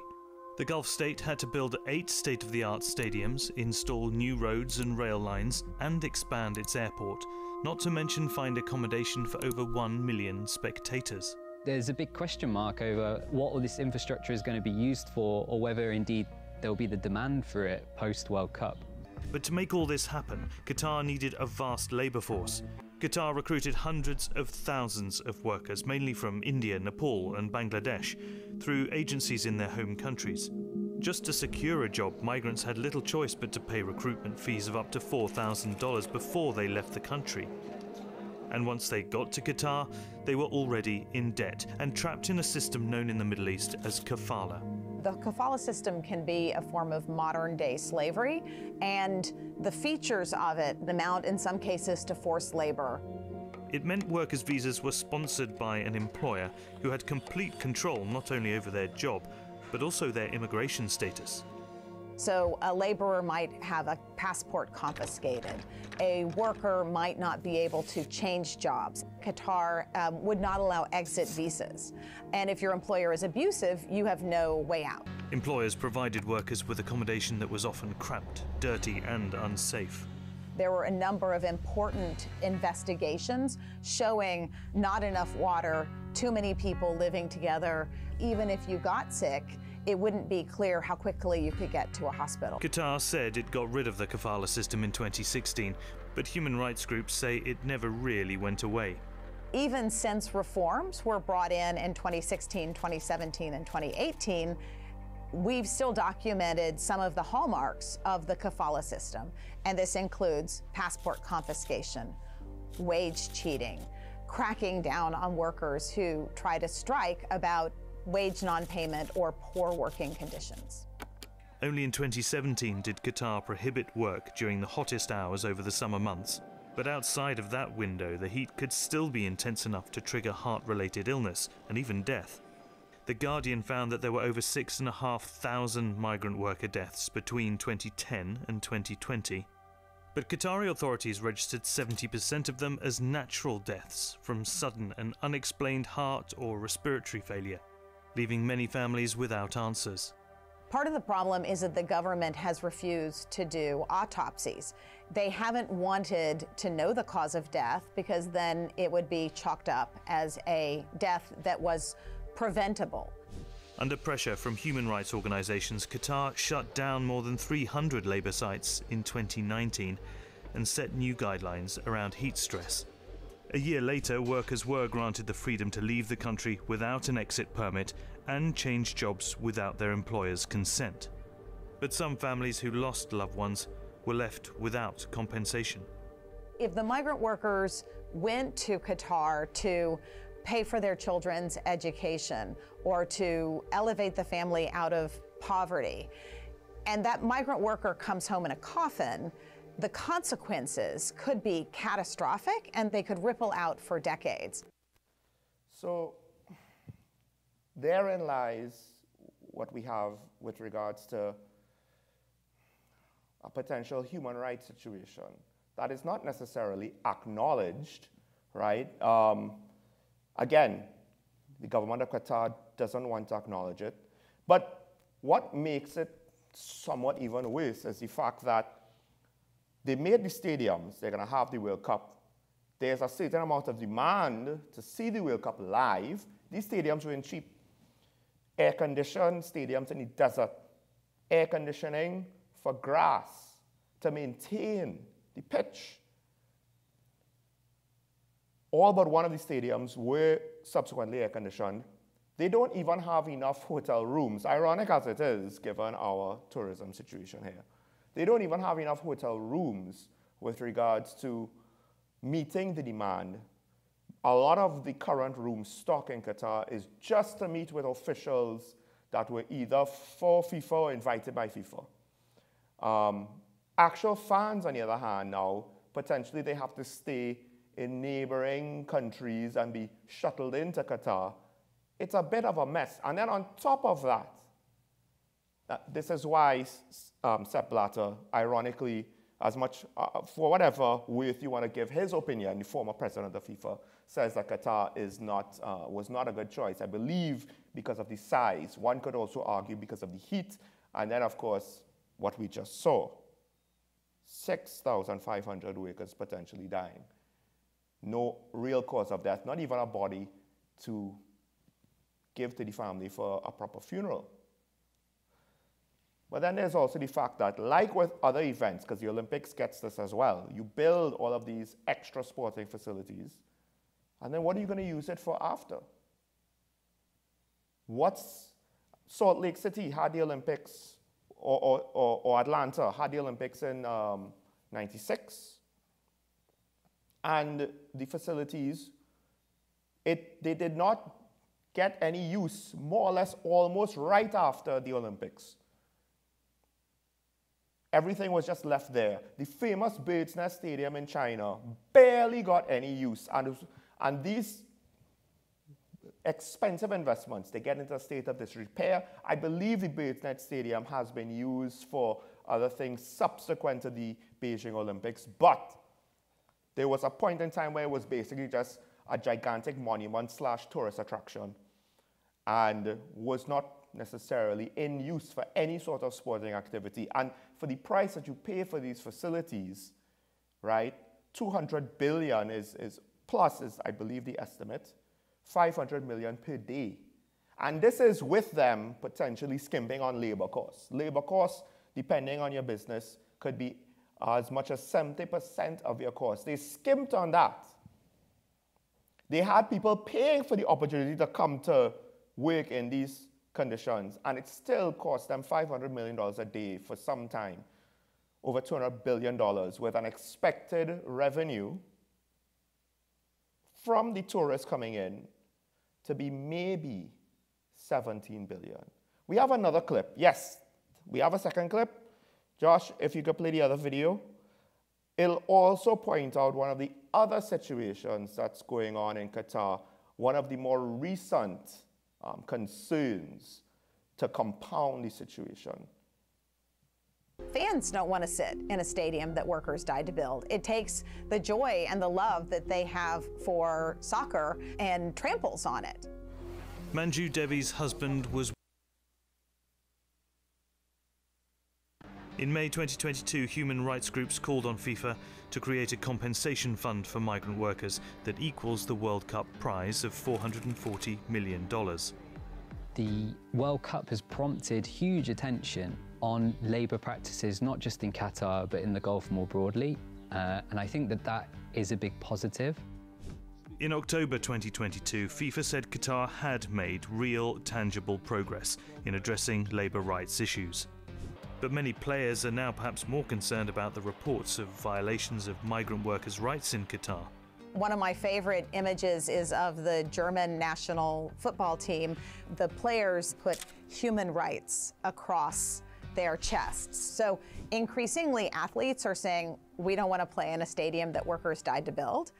Speaker 21: The Gulf state had to build 8 state-of-the-art stadiums, install new roads and rail lines, and expand its airport, not to mention find accommodation for over 1 million spectators.
Speaker 22: There's a big question mark over what all this infrastructure is going to be used for, or whether indeed there will be the demand for it post-World Cup.
Speaker 21: But to make all this happen, Qatar needed a vast labour force. Qatar recruited hundreds of thousands of workers, mainly from India, Nepal and Bangladesh, through agencies in their home countries. Just to secure a job, migrants had little choice but to pay recruitment fees of up to $4,000 before they left the country. And once they got to Qatar, they were already in debt and trapped in a system known in the Middle East as kafala.
Speaker 20: The kafala system can be a form of modern-day slavery, and the features of it amount in some cases to forced labor.
Speaker 21: It meant workers' visas were sponsored by an employer who had complete control not only over their job, but also their immigration status.
Speaker 20: So a laborer might have a passport confiscated. A worker might not be able to change jobs. Qatar would not allow exit visas. And if your employer is abusive, you have no way out.
Speaker 21: Employers provided workers with accommodation that was often cramped, dirty and unsafe.
Speaker 20: There were a number of important investigations showing not enough water, too many people living together. Even if you got sick, it wouldn't be clear how quickly you could get to a hospital.
Speaker 21: Qatar said it got rid of the kafala system in 2016, but human rights groups say it never really went away.
Speaker 20: Even since reforms were brought in 2016, 2017, and 2018, we've still documented some of the hallmarks of the kafala system, and this includes passport confiscation, wage cheating, cracking down on workers who try to strike about wage non-payment or poor working conditions.
Speaker 21: Only in 2017 did Qatar prohibit work during the hottest hours over the summer months. But outside of that window, the heat could still be intense enough to trigger heart-related illness and even death. The Guardian found that there were over 6,500 migrant worker deaths between 2010 and 2020. But Qatari authorities registered 70% of them as natural deaths from sudden and unexplained heart or respiratory failure, leaving many families without answers.
Speaker 20: Part of the problem is that the government has refused to do autopsies. They haven't wanted to know the cause of death because then it would be chalked up as a death that was preventable.
Speaker 21: Under pressure from human rights organizations, Qatar shut down more than 300 labor sites in 2019 and set new guidelines around heat stress. A year later, workers were granted the freedom to leave the country without an exit permit and change jobs without their employer's consent. But some families who lost loved ones were left without compensation.
Speaker 20: If the migrant workers went to Qatar to pay for their children's education or to elevate the family out of poverty, and that migrant worker comes home in a coffin, the consequences could be catastrophic and they could ripple out for decades.
Speaker 2: So therein lies what we have with regards to a potential human rights situation that is not necessarily acknowledged, right? Again, the government of Qatar doesn't want to acknowledge it. But what makes it somewhat even worse is the fact that they made the stadiums, they're going to have the World Cup. There's a certain amount of demand to see the World Cup live. These stadiums weren't cheap. Air-conditioned stadiums in the desert. Air conditioning for grass to maintain the pitch. All but one of the stadiums were subsequently air-conditioned. They don't even have enough hotel rooms, ironic as it is, given our tourism situation here. They don't even have enough hotel rooms with regards to meeting the demand. A lot of the current room stock in Qatar is just to meet with officials that were either for FIFA or invited by FIFA. Actual fans, on the other hand, now, potentially they have to stay in neighboring countries and be shuttled into Qatar. It's a bit of a mess. And then on top of that, this is why Sepp Blatter, ironically, as much, for whatever worth you want to give his opinion, the former president of FIFA, says that Qatar was not a good choice. I believe because of the size. One could also argue because of the heat. And then, of course, what we just saw. 6,500 workers potentially dying. No real cause of death, not even a body to give to the family for a proper funeral. But then there's also the fact that, like with other events, because the Olympics gets this as well, you build all of these extra sporting facilities, and then what are you going to use it for after? Salt Lake City had the Olympics, or Atlanta had the Olympics in '96, and the facilities, they did not get any use, more or less almost right after the Olympics. Everything was just left there. The famous Bird's Nest Stadium in China barely got any use. And these expensive investments, they get into a state of disrepair. I believe the Bird's Nest Stadium has been used for other things subsequent to the Beijing Olympics. But there was a point in time where it was basically just a gigantic monument / tourist attraction and was not necessarily in use for any sort of sporting activity. And for the price that you pay for these facilities, right, 200 billion is I believe the estimate, 500 million per day. And this is with them potentially skimping on labor costs. Labor costs, depending on your business, could be as much as 70% of your costs. They skimped on that. They had people paying for the opportunity to come to work in these conditions, and it still cost them $500 million a day for some time, over $200 billion, with an expected revenue from the tourists coming in to be maybe 17 billion. We have another clip. Yes, we have a second clip. Josh, if you could play the other video. It'll also point out one of the other situations that's going on in Qatar, one of the more recent concerns to compound the situation.
Speaker 20: Fans don't want to sit in a stadium that workers died to build. It takes the joy and the love that they have for soccer and tramples on it.
Speaker 21: Manju Devi's husband was... In May 2022, human rights groups called on FIFA to create a compensation fund for migrant workers that equals the World Cup prize of $440 million.
Speaker 22: The World Cup has prompted huge attention on labour practices, not just in Qatar, but in the Gulf more broadly. And I think that is a big positive.
Speaker 21: In October 2022, FIFA said Qatar had made real, tangible progress in addressing labour rights issues. But many players are now perhaps more concerned about the reports of violations of migrant workers' rights in Qatar.
Speaker 20: One of my favorite images is of the German national football team. The players put human rights across their chests. So increasingly, athletes are saying, we don't want to play in a stadium that workers died to build.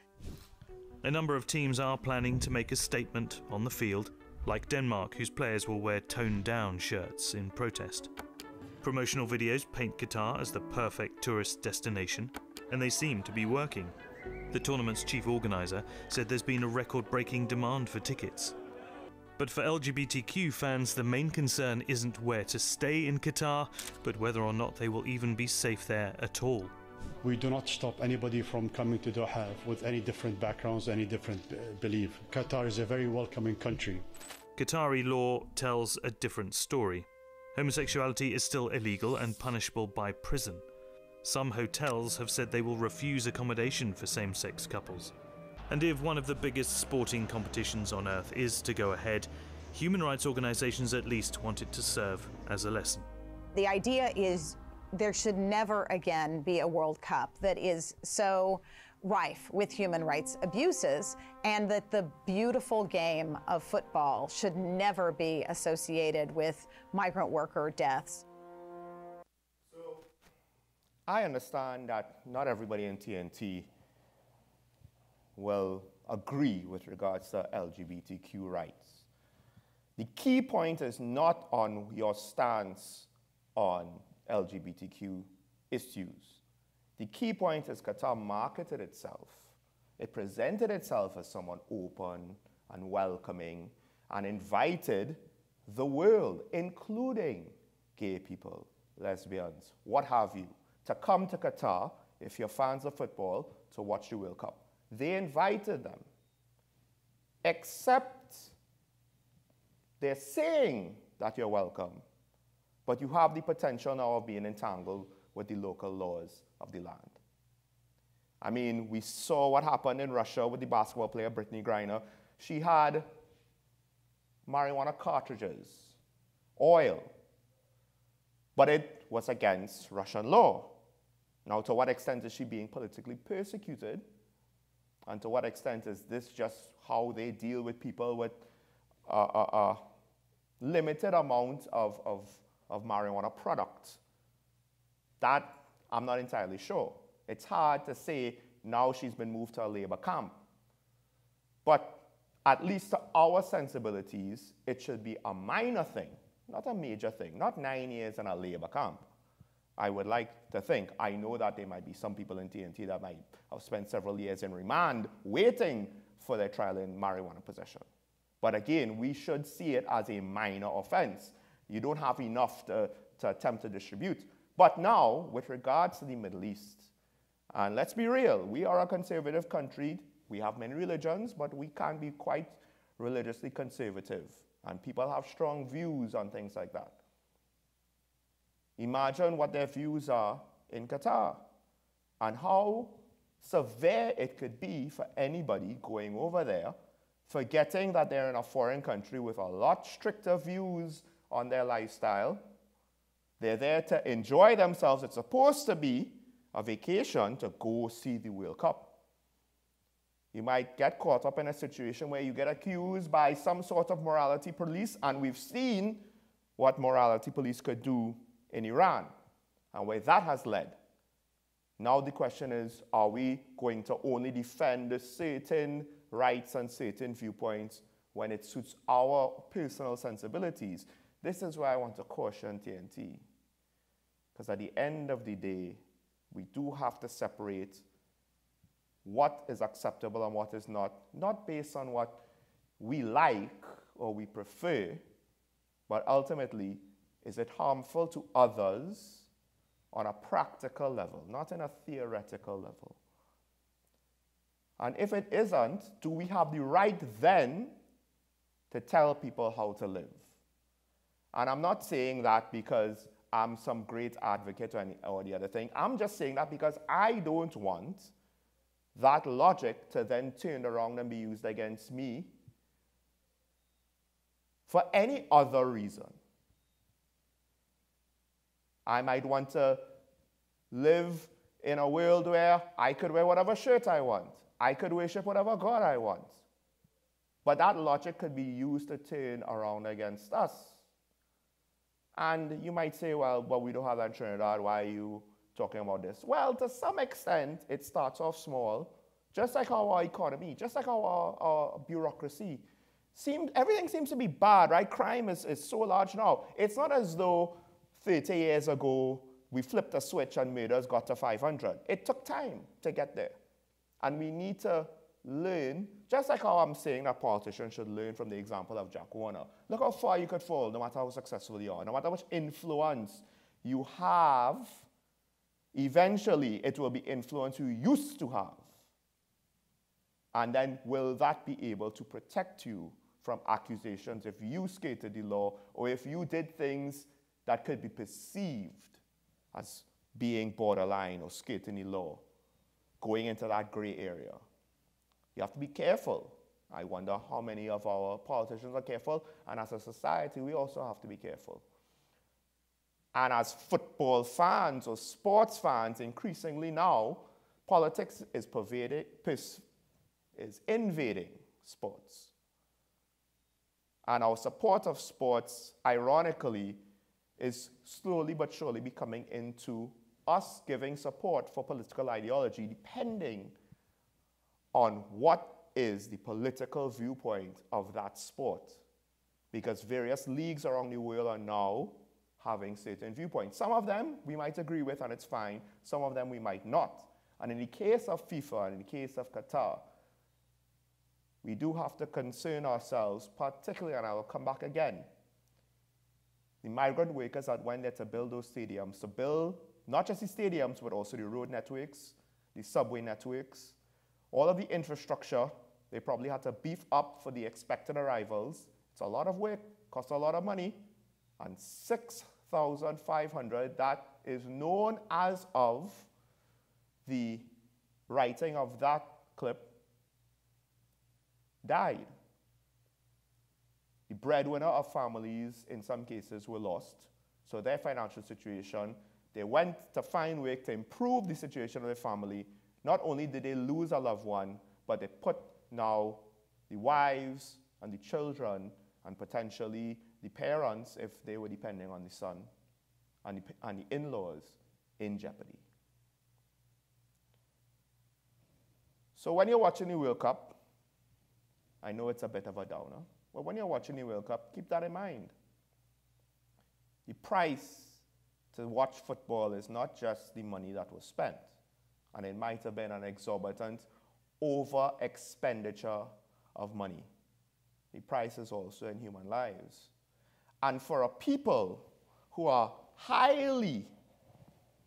Speaker 21: A number of teams are planning to make a statement on the field, like Denmark, whose players will wear toned-down shirts in protest. Promotional videos paint Qatar as the perfect tourist destination, and they seem to be working. The tournament's chief organiser said there's been a record-breaking demand for tickets. But for LGBTQ fans, the main concern isn't where to stay in Qatar, but whether or not they will even be safe there at all.
Speaker 3: We do not stop anybody from coming to Doha with any different backgrounds, any different belief. Qatar is a very welcoming country.
Speaker 21: Qatari law tells a different story. Homosexuality is still illegal and punishable by prison. Some hotels have said they will refuse accommodation for same-sex couples. And if one of the biggest sporting competitions on earth is to go ahead, human rights organisations at least want it to serve as a lesson.
Speaker 20: The idea is there should never again be a World Cup that is so rife with human rights abuses, and that the beautiful game of football should never be associated with migrant worker deaths.
Speaker 2: I understand that not everybody in TNT will agree with regards to LGBTQ rights. The key point is not on your stance on LGBTQ issues. The key point is Qatar marketed itself. It presented itself as someone open and welcoming and invited the world, including gay people, lesbians, what have you, to come to Qatar, if you're fans of football, to watch the World Cup. They invited them, except they're saying that you're welcome, but you have the potential now of being entangled with the local laws of the land. I mean, we saw what happened in Russia with the basketball player Brittany Griner. She had marijuana cartridges, oil, but it was against Russian law. Now, to what extent is she being politically persecuted? And to what extent is this just how they deal with people with a limited amount of marijuana products? That I'm not entirely sure. It's hard to say now she's been moved to a labor camp. But at least to our sensibilities, it should be a minor thing, not a major thing, not 9 years in a labor camp. I would like to think, I know that there might be some people in TNT that might have spent several years in remand waiting for their trial in marijuana possession. But again, we should see it as a minor offense. You don't have enough to attempt to distribute. But now, with regards to the Middle East, and let's be real, we are a conservative country. We have many religions, but we can be quite religiously conservative. And people have strong views on things like that. Imagine what their views are in Qatar and how severe it could be for anybody going over there, forgetting that they're in a foreign country with a lot stricter views on their lifestyle. They're there to enjoy themselves. It's supposed to be a vacation to go see the World Cup. You might get caught up in a situation where you get accused by some sort of morality police, and we've seen what morality police could do in Iran and where that has led. Now the question is, are we going to only defend certain rights and certain viewpoints when it suits our personal sensibilities? This is why I want to caution TNT. Because at the end of the day, we do have to separate what is acceptable and what is not based on what we like or we prefer, but ultimately, is it harmful to others on a practical level, not in a theoretical level? And if it isn't, do we have the right then to tell people how to live? And I'm not saying that because I'm some great advocate or the other thing. I'm just saying that because I don't want that logic to then turn around and be used against me for any other reason. I might want to live in a world where I could wear whatever shirt I want. I could worship whatever God I want. But that logic could be used to turn around against us. And you might say, well, but we don't have that in Trinidad. Why are you talking about this? Well, to some extent, it starts off small, just like our economy, just like our bureaucracy. Everything seems to be bad, right? Crime is so large now. It's not as though 30 years ago we flipped a switch and murders got to 500. It took time to get there. And we need to learn, just like how I'm saying that politicians should learn from the example of Jack Warner. Look how far you could fall, no matter how successful you are, no matter how much influence you have, eventually it will be influence you used to have. And then will that be able to protect you from accusations if you skated the law or if you did things that could be perceived as being borderline or skating the law, going into that gray area? You have to be careful. I wonder how many of our politicians are careful, and as a society, we also have to be careful. And as football fans or sports fans, increasingly now, politics is invading sports. And our support of sports, ironically, is slowly but surely becoming into us giving support for political ideology, depending on what is the political viewpoint of that sport. Because various leagues around the world are now having certain viewpoints. Some of them we might agree with and it's fine. Some of them we might not. And in the case of FIFA and in the case of Qatar, we do have to concern ourselves, particularly, and I will come back again, the migrant workers that went there to build those stadiums, to build not just the stadiums, but also the road networks, the subway networks, all of the infrastructure. They probably had to beef up for the expected arrivals. It's a lot of work, costs a lot of money, and 6,500, that is known as of the writing of that clip, died. The breadwinner of families, in some cases, were lost. So their financial situation, they went to find work to improve the situation of their family. Not only did they lose a loved one, but they put now the wives and the children and potentially the parents, if they were depending on the son, and the in-laws in jeopardy. So when you're watching the World Cup, I know it's a bit of a downer, but when you're watching the World Cup, keep that in mind. The price to watch football is not just the money that was spent, and it might have been an exorbitant over expenditure of money. The price is also in human lives. And for a people who are highly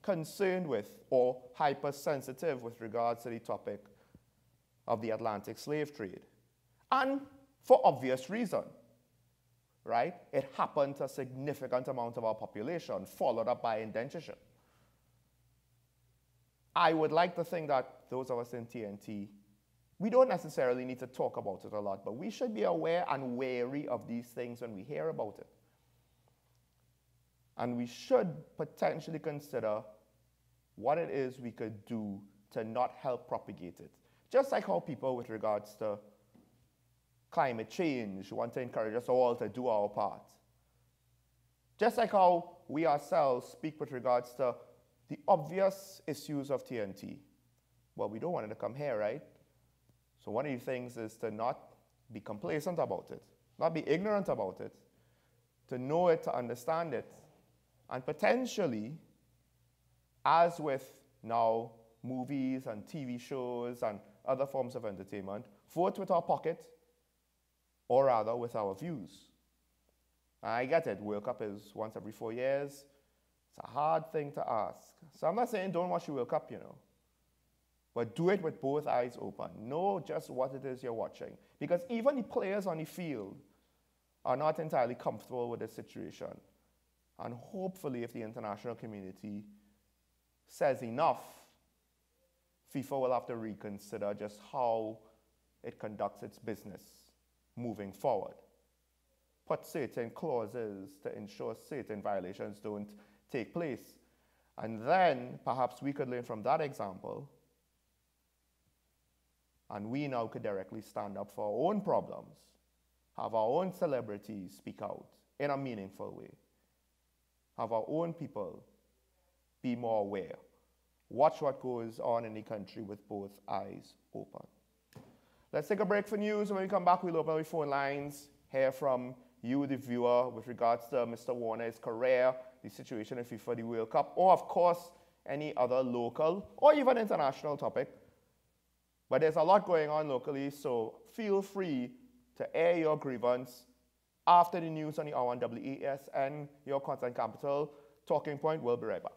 Speaker 2: concerned with or hypersensitive with regards to the topic of the Atlantic slave trade, and for obvious reason, right? It happened to a significant amount of our population, followed up by indentureship. I would like to think that those of us in TNT, we don't necessarily need to talk about it a lot, but we should be aware and wary of these things when we hear about it. And we should potentially consider what it is we could do to not help propagate it. Just like how people with regards to climate change want to encourage us all to do our part. Just like how we ourselves speak with regards to the obvious issues of TNT. Well, we don't want it to come here, right? So one of the things is to not be complacent about it, not be ignorant about it, to know it, to understand it, and potentially, as with now movies and TV shows and other forms of entertainment, vote with our pocket, or rather with our views. I get it, World Cup is once every 4 years. It's a hard thing to ask. So I'm not saying don't watch the World Cup, but do it with both eyes open. Know just what it is you're watching. Because even the players on the field are not entirely comfortable with the situation. And hopefully, if the international community says enough FIFA will have to reconsider just how it conducts its business moving forward. Put certain clauses to ensure certain violations don't take place. And then perhaps we could learn from that example, and we now could directly stand up for our own problems, have our own celebrities speak out in a meaningful way, have our own people be more aware. Watch what goes on in the country with both eyes open. Let's take a break for news. When we come back, we'll open our phone lines, hear from you, the viewer, with regards to Mr. Warner's career, the situation in FIFA, the World Cup, or of course, any other local or even international topic. But there's a lot going on locally, so feel free to air your grievance after the news on the hour on WESN, your content capital. Talking Point, we'll be right back.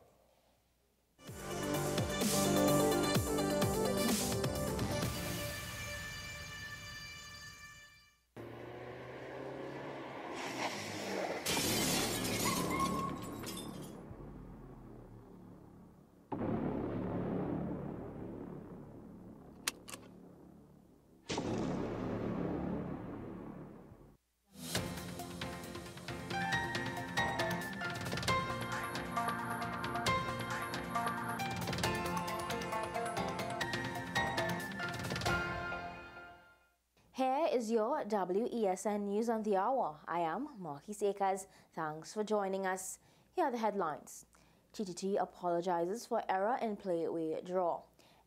Speaker 4: Here is your WESN News on the Hour. I am Marquis Akers. Thanks for joining us. Here are the headlines. TTT apologizes for error in playaway draw.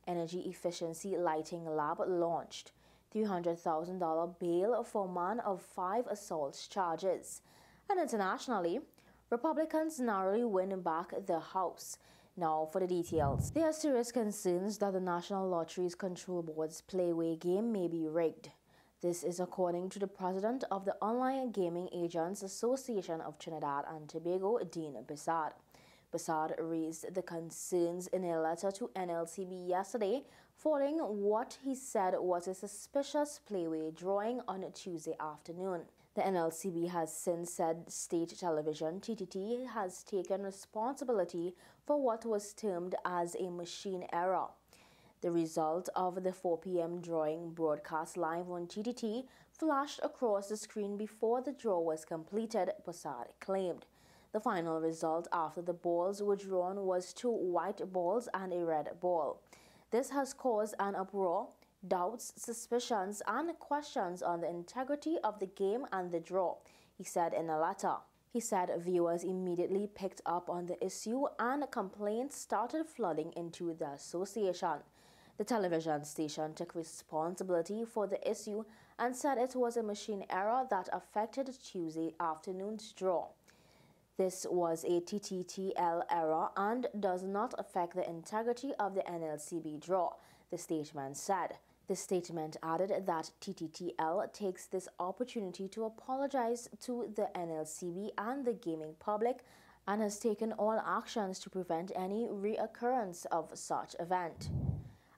Speaker 4: Energy Efficiency Lighting Lab launched. $300,000 bail for man of 5 assault charges. And internationally, Republicans narrowly win back the House. Now for the details. There are serious concerns that the National Lottery's Control Board's playaway game may be rigged. This is according to the president of the Online Gaming Agents Association of Trinidad and Tobago, Dean Bissard. Bissard raised the concerns in a letter to NLTB yesterday following what he said was a suspicious playaway drawing on Tuesday afternoon. The NLCB has since said state television TTT has taken responsibility for what was termed as a machine error. The result of the 4 p.m. drawing broadcast live on TTT flashed across the screen before the draw was completed, Passard claimed. The final result after the balls were drawn was 2 white balls and a red ball. This has caused an uproar, doubts, suspicions, and questions on the integrity of the game and the draw, he said in a letter. He said viewers immediately picked up on the issue and complaints started flooding into the association. The television station took responsibility for the issue and said it was a machine error that affected Tuesday afternoon's draw. This was a TTTL error and does not affect the integrity of the NLCB draw, the statement said. The statement added that TTTL takes this opportunity to apologize to the NLCB and the gaming public and has taken all actions to prevent any reoccurrence of such event.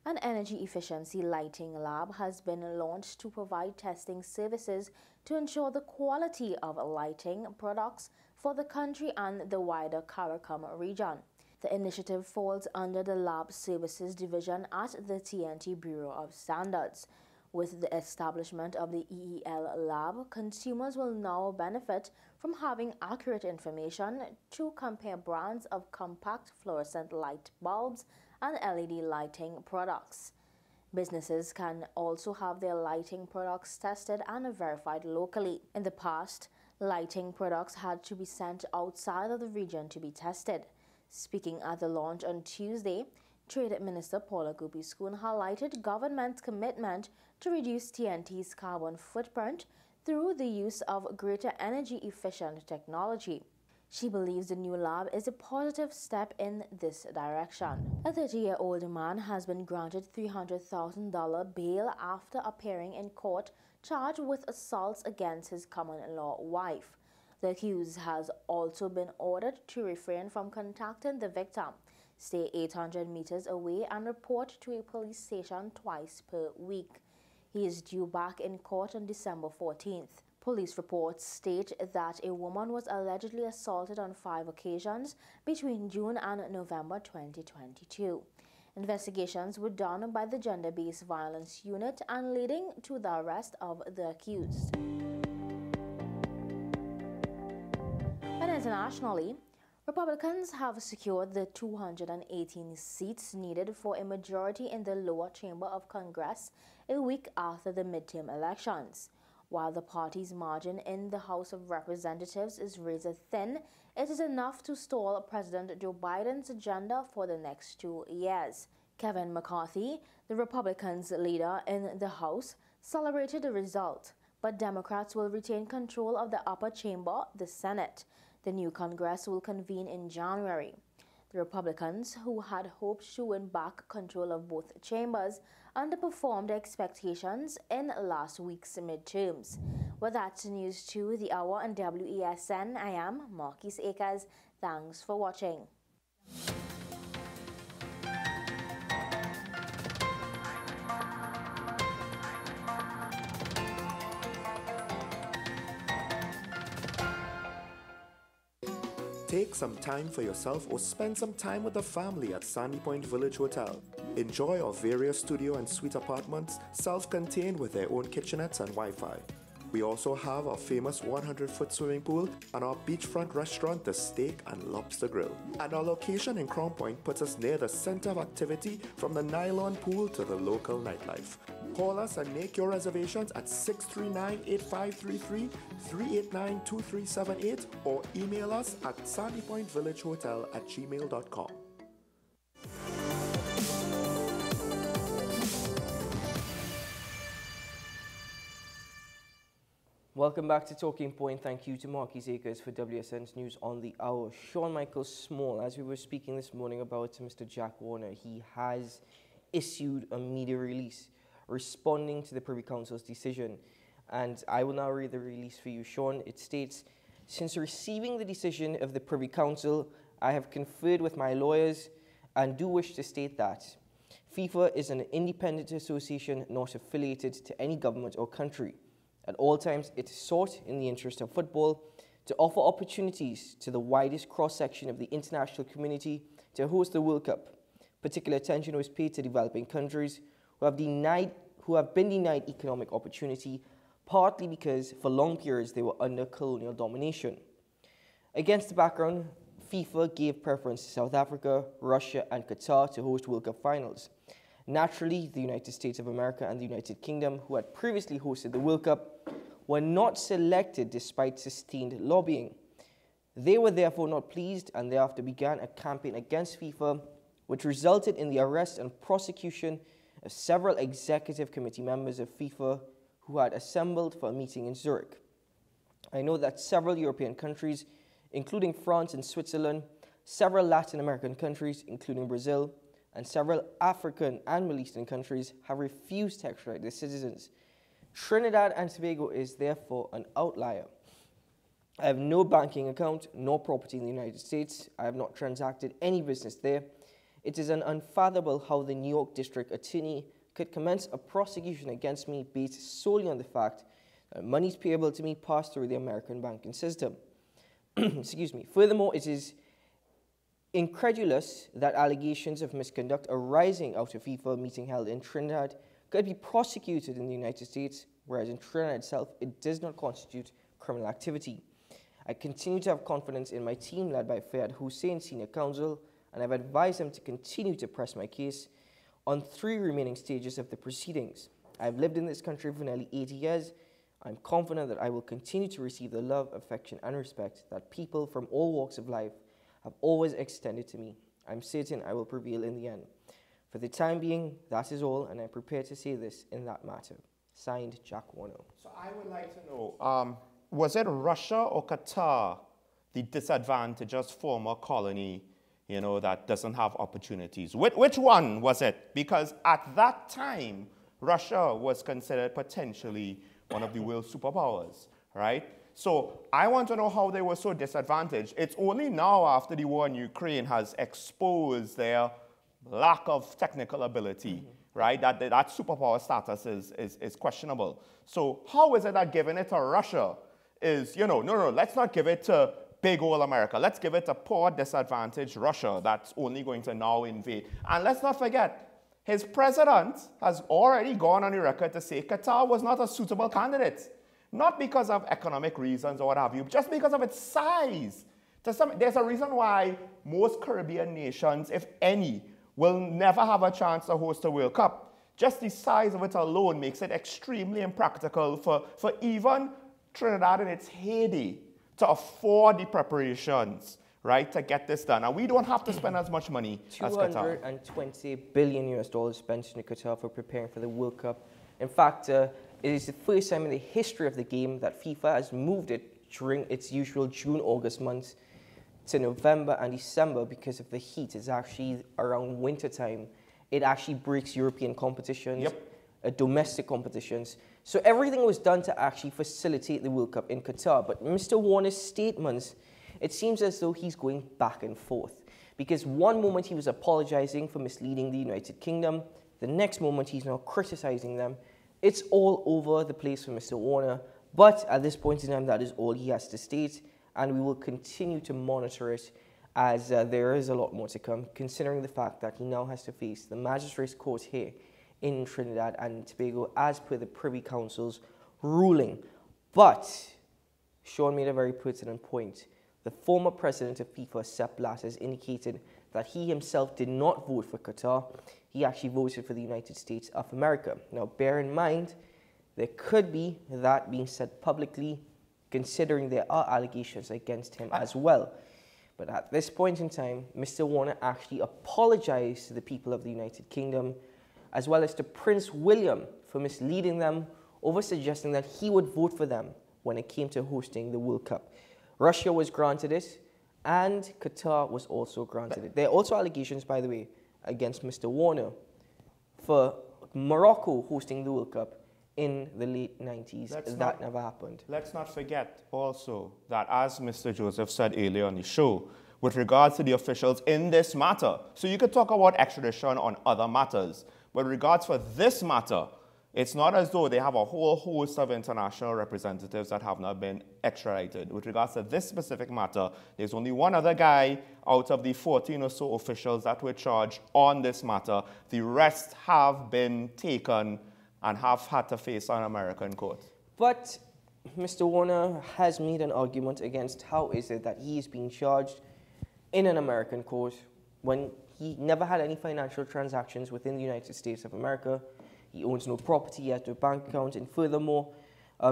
Speaker 4: An energy efficiency lighting lab has been launched to provide testing services to ensure the quality of lighting products for the country and the wider CARICOM region. The initiative falls under the Lab Services Division at the TNT Bureau of Standards. With the establishment of the EEL lab, consumers will now benefit from having accurate information to compare brands of compact fluorescent light bulbs and LED lighting products. Businesses can also have their lighting products tested and verified locally. In the past, lighting products had to be sent outside of the region to be tested. Speaking at the launch on Tuesday, Trade Minister Paula Gupi-Schoon highlighted government's commitment to reduce TNT's carbon footprint through the use of greater energy-efficient technology. She believes the new lab is a positive step in this direction. A 30-year-old man has been granted $300,000 bail after appearing in court charged with assaults against his common-law wife. The accused has also been ordered to refrain from contacting the victim, stay 800 meters away, and report to a police station twice per week. He is due back in court on December 14th. Police reports state that a woman was allegedly assaulted on 5 occasions between June and November 2022. Investigations were done by the Gender-Based Violence Unit and leading to the arrest of the accused. And internationally, Republicans have secured the 218 seats needed for a majority in the lower chamber of Congress a week after the midterm elections. While the party's margin in the House of Representatives is razor thin, it is enough to stall President Joe Biden's agenda for the next 2 years. Kevin McCarthy, the Republicans' leader in the House, celebrated the result, but Democrats will retain control of the upper chamber, the Senate. The new Congress will convene in January. The Republicans, who had hoped to win back control of both chambers, underperformed expectations in last week's midterms. Well, that's news to the hour on WESN. I am Marquise Akers. Thanks for watching.
Speaker 5: Take some time for yourself or spend some time with the family at Sandy Point Village Hotel. Enjoy our various studio and suite apartments, self-contained with their own kitchenettes and Wi-Fi. We also have our famous 100-foot swimming pool and our beachfront restaurant, the Steak and Lobster Grill. And our location in Crown Point puts us near the center of activity from the nylon pool to the local nightlife. Call us and make your reservations at 639-8533, 389-2378 or email us at sandypointvillagehotel@gmail.com.
Speaker 1: Welcome back to Talking Point. Thank you to Marquise Akers for WSN's News on the Hour. Sean Michael Small, as we were speaking this morning about Mr. Jack Warner, he has issued a media release responding to the Privy Council's decision. And I will now read the release for you, Sean. It states, "Since receiving the decision of the Privy Council, I have conferred with my lawyers and do wish to state that FIFA is an independent association not affiliated to any government or country. At all times, it sought, in the interest of football, to offer opportunities to the widest cross-section of the international community to host the World Cup. Particular attention was paid to developing countries who have been denied economic opportunity, partly because for long periods they were under colonial domination. Against the background, FIFA gave preference to South Africa, Russia, and Qatar to host World Cup finals. Naturally, the United States of America and the United Kingdom, who had previously hosted the World Cup, were not selected despite sustained lobbying. They were therefore not pleased and thereafter began a campaign against FIFA, which resulted in the arrest and prosecution of several executive committee members of FIFA who had assembled for a meeting in Zurich. I know that several European countries, including France and Switzerland, several Latin American countries, including Brazil, and several African and Middle Eastern countries have refused to extradite their citizens. Trinidad and Tobago is therefore an outlier. I have no banking account nor property in the United States. I have not transacted any business there. It is unfathomable how the New York District Attorney could commence a prosecution against me based solely on the fact that monies payable to me pass through the American banking system. Excuse me. Furthermore, it is incredulous that allegations of misconduct arising out of FIFA meeting held in Trinidad could be prosecuted in the United States, whereas in Trinidad itself, it does not constitute criminal activity. I continue to have confidence in my team led by Fayed Hussein, Senior Counsel, and I've advised them to continue to press my case on 3 remaining stages of the proceedings. I've lived in this country for nearly 80 years. I'm confident that I will continue to receive the love, affection, and respect that people from all walks of life have always extended to me. I'm certain I will prevail in the end. For the time being, that is all, and I'm prepared to say this in that matter. Signed, Jack Warner."
Speaker 2: So I would like to know, was it Russia or Qatar, the disadvantaged former colony, that doesn't have opportunities? Which one was it? Because at that time, Russia was considered potentially one of the world superpowers, right? So I want to know how they were so disadvantaged. It's only now after the war in Ukraine has exposed their lack of technical ability, right? That superpower status is questionable. So how is it that giving it to Russia is, no, let's not give it to big old America. Let's give it a poor disadvantaged Russia that's only going to now invade. And let's not forget, his president has already gone on the record to say Qatar was not a suitable candidate. Not because of economic reasons or what have you, just because of its size. There's a reason why most Caribbean nations, if any, will never have a chance to host a World Cup. Just the size of it alone makes it extremely impractical for even Trinidad in its heyday to afford the preparations, right, to get this done. And we don't have to spend as much money as Qatar.
Speaker 1: $220 billion spent in Qatar for preparing for the World Cup. In fact, it is the first time in the history of the game that FIFA has moved it during its usual June-August months to November and December because of the heat. It's actually around winter time. It actually breaks European competitions, domestic competitions. So everything was done to actually facilitate the World Cup in Qatar. But Mr. Warner's statements, it seems as though he's going back and forth. Because one moment he was apologizing for misleading the United Kingdom. The next moment he's now criticizing them. It's all over the place for Mr. Warner. But at this point in time, that is all he has to state. And we will continue to monitor it as there is a lot more to come, considering the fact that he now has to face the Magistrates Court here in Trinidad and Tobago as per the Privy Council's ruling. But Sean made a very pertinent point. The former president of FIFA, Sepp Blatter, has indicated that he himself did not vote for Qatar. He actually voted for the United States of America. Now, bear in mind, there could be that being said publicly, considering there are allegations against him as well. But at this point in time, Mr. Warner actually apologized to the people of the United Kingdom, as well as to Prince William for misleading them over suggesting that he would vote for them when it came to hosting the World Cup. Russia was granted it, and Qatar was also granted it. There are also allegations, by the way, against Mr. Warner for Morocco hosting the World Cup in the late 90s. That never happened.
Speaker 2: Let's not forget also that, as Mr. Joseph said earlier on the show, with regards to the officials in this matter, so you could talk about extradition on other matters, but with regards for this matter, it's not as though they have a whole host of international representatives that have not been extradited. With regards to this specific matter, there's only one other guy out of the 14 or so officials that were charged on this matter. The rest have been taken and have had to face an American court.
Speaker 1: But Mr. Warner has made an argument against how is it that he is being charged in an American court when he never had any financial transactions within the United States of America. He owns no property, he has no bank account, and furthermore,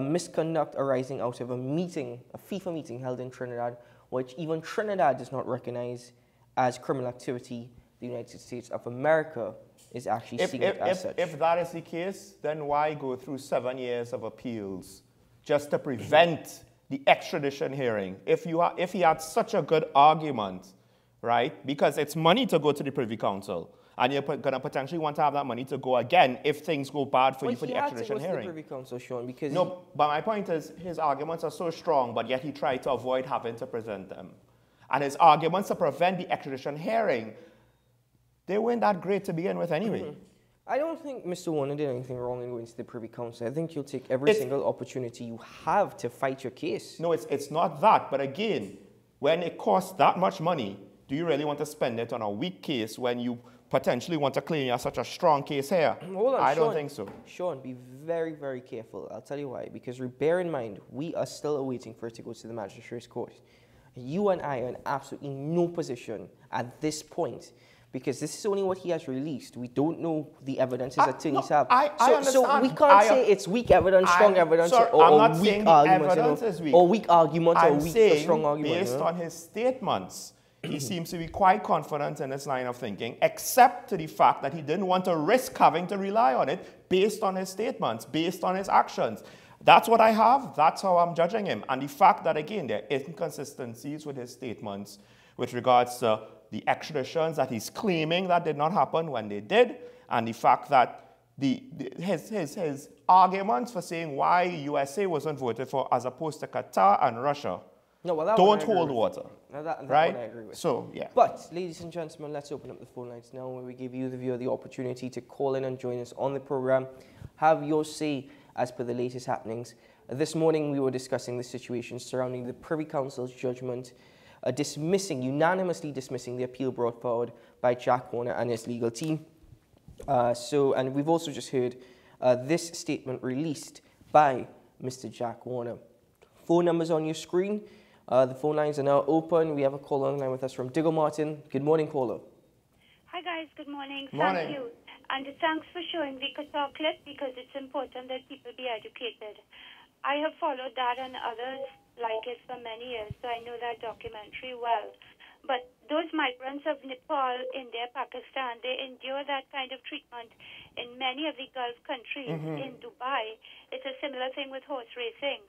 Speaker 1: misconduct arising out of a meeting, a FIFA meeting held in Trinidad, which even Trinidad does not recognize as criminal activity. The United States of America is actually seeing it as such.
Speaker 2: If that is the case, then why go through 7 years of appeals just to prevent the extradition hearing? If he had such a good argument, right? Because it's money to go to the Privy Council, and you're going to potentially want to have that money to go again if things go bad for you for the extradition hearing.
Speaker 1: The Privy Council, Sean, because
Speaker 2: no, but my point is his arguments are so strong, but yet he tried to avoid having to present them. And his arguments to prevent the extradition hearing, they weren't that great to begin with anyway.
Speaker 1: I don't think Mr. Warner did anything wrong in going to the Privy Council. I think you'll take every single opportunity you have to fight your case.
Speaker 2: No, it's not that. But again, when it costs that much money, do you really want to spend it on a weak case when you potentially want to claim you have such a strong case here?
Speaker 1: Hold on,
Speaker 2: I don't think so.
Speaker 1: Sean, be very, very careful. I'll tell you why. Because bear in mind, we are still awaiting for it to go to the Magistrates Court. You and I are in absolutely no position at this point, because this is only what he has released. We don't know the evidence his attorneys have.
Speaker 2: I understand.
Speaker 1: So we can't say it's weak evidence, strong evidence, or weak argument, or weak argument, or weak or strong argument.
Speaker 2: Based on his statements, he seems to be quite confident in this line of thinking, except to the fact that he didn't want to risk having to rely on it based on his statements, based on his actions. That's what I have. That's how I'm judging him. And the fact that, again, there are inconsistencies with his statements with regards to the extraditions that he's claiming that did not happen when they did, and the fact that his arguments for saying why USA wasn't voted for as opposed to Qatar and Russia don't hold water.
Speaker 1: That
Speaker 2: right?
Speaker 1: one I agree with.
Speaker 2: So, yeah.
Speaker 1: But, ladies and gentlemen, let's open up the phone lines now, where we give you, the viewer, the opportunity to call in and join us on the program. Have your say as per the latest happenings This morning we were discussing the situation surrounding the Privy Council's judgment unanimously dismissing the appeal brought forward by Jack Warner and his legal team. And we've also just heard this statement released by Mr. Jack Warner. Phone numbers on your screen. The phone lines are now open. We have a caller on the line with us from Diggle Martin. Good morning, caller.
Speaker 11: Hi guys, good morning.
Speaker 1: Morning.
Speaker 11: Thank you. And thanks for showing the Qatar clip because it's important that people be educated. I have followed that and others like it for many years, so I know that documentary well. But those migrants of Nepal, India, Pakistan, they endure that kind of treatment in many of the Gulf countries. In Dubai, it's a similar thing with horse racing.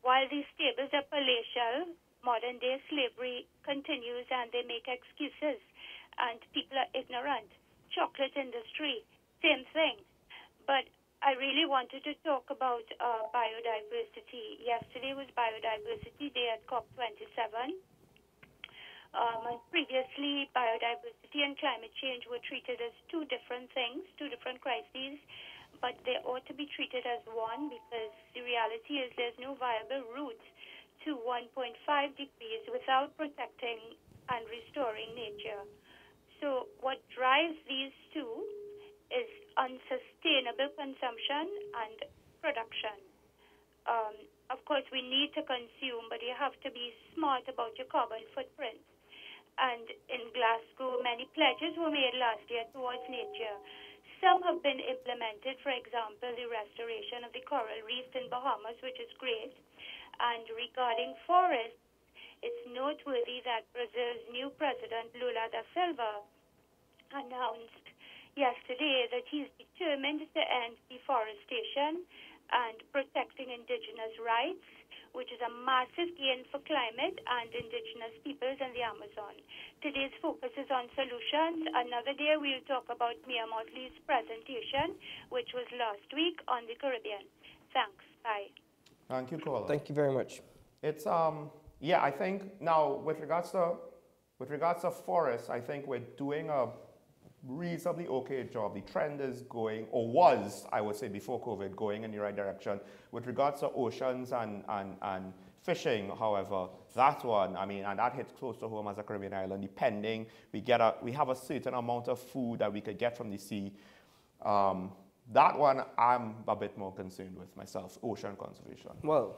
Speaker 11: While these stables are palatial, modern-day slavery continues and they make excuses. And people are ignorant. Chocolate industry, same thing. But I really wanted to talk about biodiversity. Yesterday was Biodiversity Day at COP27. Previously, biodiversity and climate change were treated as two different things, two different crises, but they ought to be treated as one because the reality is there's no viable route to 1.5 degrees without protecting and restoring nature. So what drives these two is unsustainable consumption and production. Of course, we need to consume, but you have to be smart about your carbon footprint. And in Glasgow, many pledges were made last year towards nature. Some have been implemented, for example, the restoration of the coral reefs in Bahamas, which is great. And regarding forests, it's noteworthy that Brazil's new president, Lula da Silva, announced yesterday that he's determined to end deforestation and protecting indigenous rights, which is a massive gain for climate and indigenous peoples in the Amazon. Today's focus is on solutions. Another day we'll talk about Mia Motley's presentation, which was last week on the Caribbean. Thanks. Bye.
Speaker 2: Thank you, caller.
Speaker 1: Thank you very much.
Speaker 2: It's yeah, I think now with regards to forests, I think we're doing a reasonably okay job. The trend is going, or was, I would say before COVID, going in the right direction. With regards to oceans and fishing, however, that one, I mean, and that hits close to home as a Caribbean island, depending, we have a certain amount of food that we could get from the sea. That one I'm a bit more concerned with myself, ocean conservation.
Speaker 1: Well,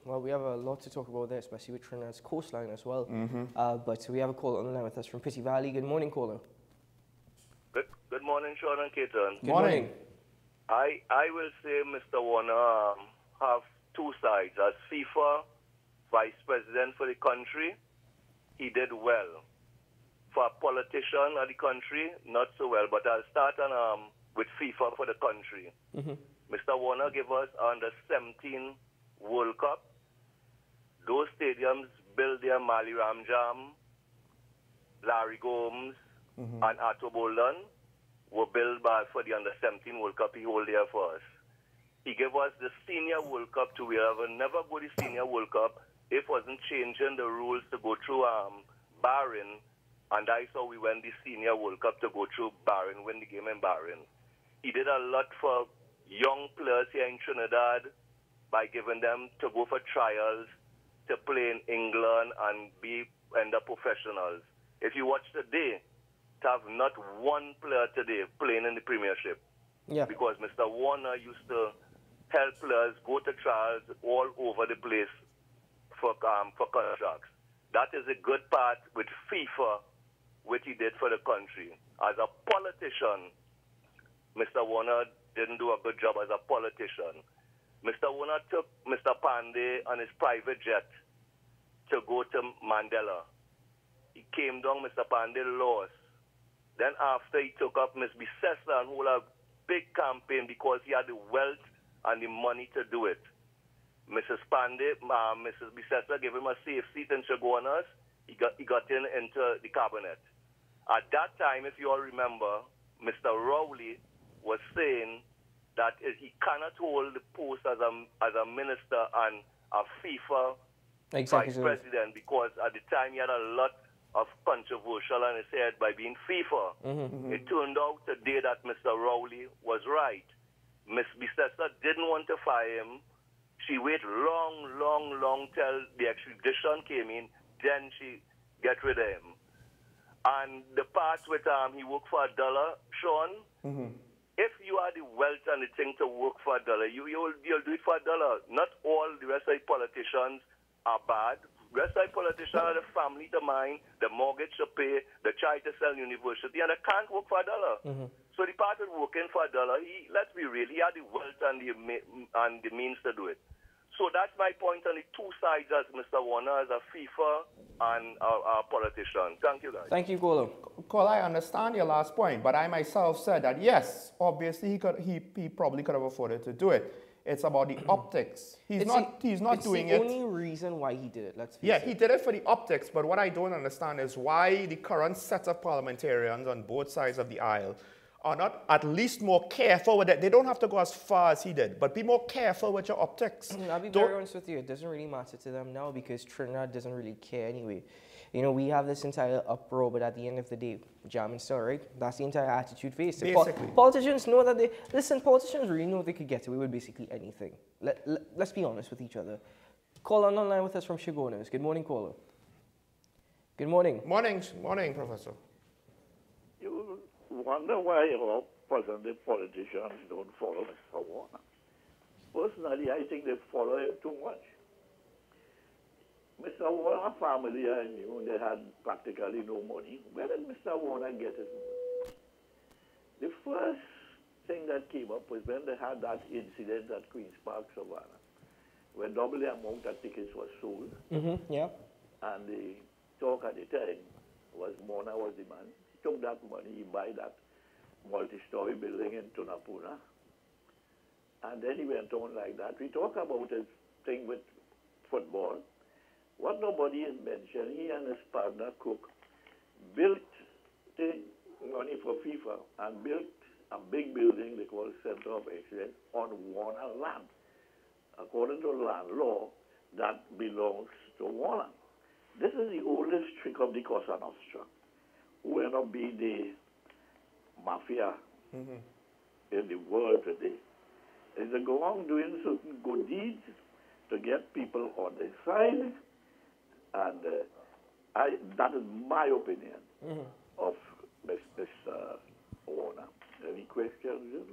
Speaker 1: we have a lot to talk about there, especially with Trinidad's coastline as well. But we have a caller on the line with us from Pretty Valley. Good morning, caller.
Speaker 12: Good morning, Sean and Keaton.
Speaker 1: Good morning.
Speaker 12: I will say Mr. Warner have two sides. As FIFA vice president for the country, he did well. For a politician of the country, not so well. But I'll start on with FIFA for the country. Mr. Warner gave us under 17 World Cup. Those stadiums built there, Mali Ramjam, Larry Gomes, and Arthur Bolden were built for the under 17 World Cup. He hold there for us. He gave us the Senior World Cup to we have never go the Senior World Cup. It wasn't changing the rules to go through Bahrain, and I saw we went the Senior World Cup to go through Bahrain, win the game in Bahrain. He did a lot for young players here in Trinidad by giving them to go for trials, to play in England and end up professionals. If you watch today, to have not one player today playing in the Premiership.
Speaker 1: Yeah.
Speaker 12: Because Mr. Warner used to help players go to trials all over the place for contracts. That is a good part with FIFA, what he did for the country. As a politician, Mr. Warner didn't do a good job as a politician. Mr. Warner took Mr. Pandey on his private jet to go to Mandela. He came down, Mr. Pandey lost. Then after he took up Ms. Bicessa and hold a big campaign because he had the wealth and the money to do it. Mrs. Pandey, Mrs. Bicessa gave him a safe seat in Chaguanas. He got into the cabinet. At that time, if you all remember, Mr. Rowley was saying that he cannot hold the post as a minister and a FIFA vice president because at the time he had a lot of controversial on his head by being FIFA. It turned out today that Mr. Rowley was right. Ms. Bicessa didn't want to fire him. She wait long till the extradition came in, then she get rid of him. And the part with he worked for $1, Sean, if you are the wealth and the thing to work for $1, you'll do it for $1. Not all the rest of the politicians are bad. The rest of the politicians are the family to mind, the mortgage to pay, the child to sell university, and they can't work for $1. So the part of working for $1, let's be real, he had the wealth and the means to do it. So that's my point on the two sides as Mr. Warner, as a FIFA and a politician. Thank you, guys.
Speaker 1: Thank you, Kolo.
Speaker 2: Cole, I understand your last point, but I myself said that yes, obviously he probably could have afforded to do it. It's about the optics. He's not doing it.
Speaker 1: It's the only reason why he did it. Let's face it.
Speaker 2: He did it for the optics, but what I don't understand is why the current set of parliamentarians on both sides of the aisle are not at least more careful with it. They don't have to go as far as he did, but be more careful with your optics.
Speaker 1: I'll be very honest with you, it doesn't really matter to them now because Trinidad doesn't really care anyway. You know, we have this entire uproar, but at the end of the day, jamming still, right? That's the entire attitude faced.
Speaker 2: Basically.
Speaker 1: Politicians know that politicians really know they could get away with basically anything. Let's be honest with each other. Caller online with us from Shigonas. Good morning, caller. Good morning.
Speaker 2: Morning, Professor.
Speaker 10: You wonder why our present politicians don't follow Mr. Warner. Personally, I think they follow him too much. Mr. Warner's family, I knew they had practically no money. Where did Mr. Warner get his money? The first thing that came up was when they had that incident at Queen's Park, Savannah, where double the amount of tickets was sold.
Speaker 1: Yeah.
Speaker 10: And the talk at the time was Warner was the man. He took that money, he buy that multi-story building in Tunapuna. And then he went on like that. We talk about his thing with football. What nobody has mentioned, he and his partner Cook built the money for FIFA and built a big building they call Center of Excellence on Warner land. According to land law, that belongs to Warner. This is the oldest trick of the Cosa Nostra, who end up being the mafia in the world today. Is they go on doing certain good deeds to get people on their side. And that is my opinion of Mr. Warner. Any questions?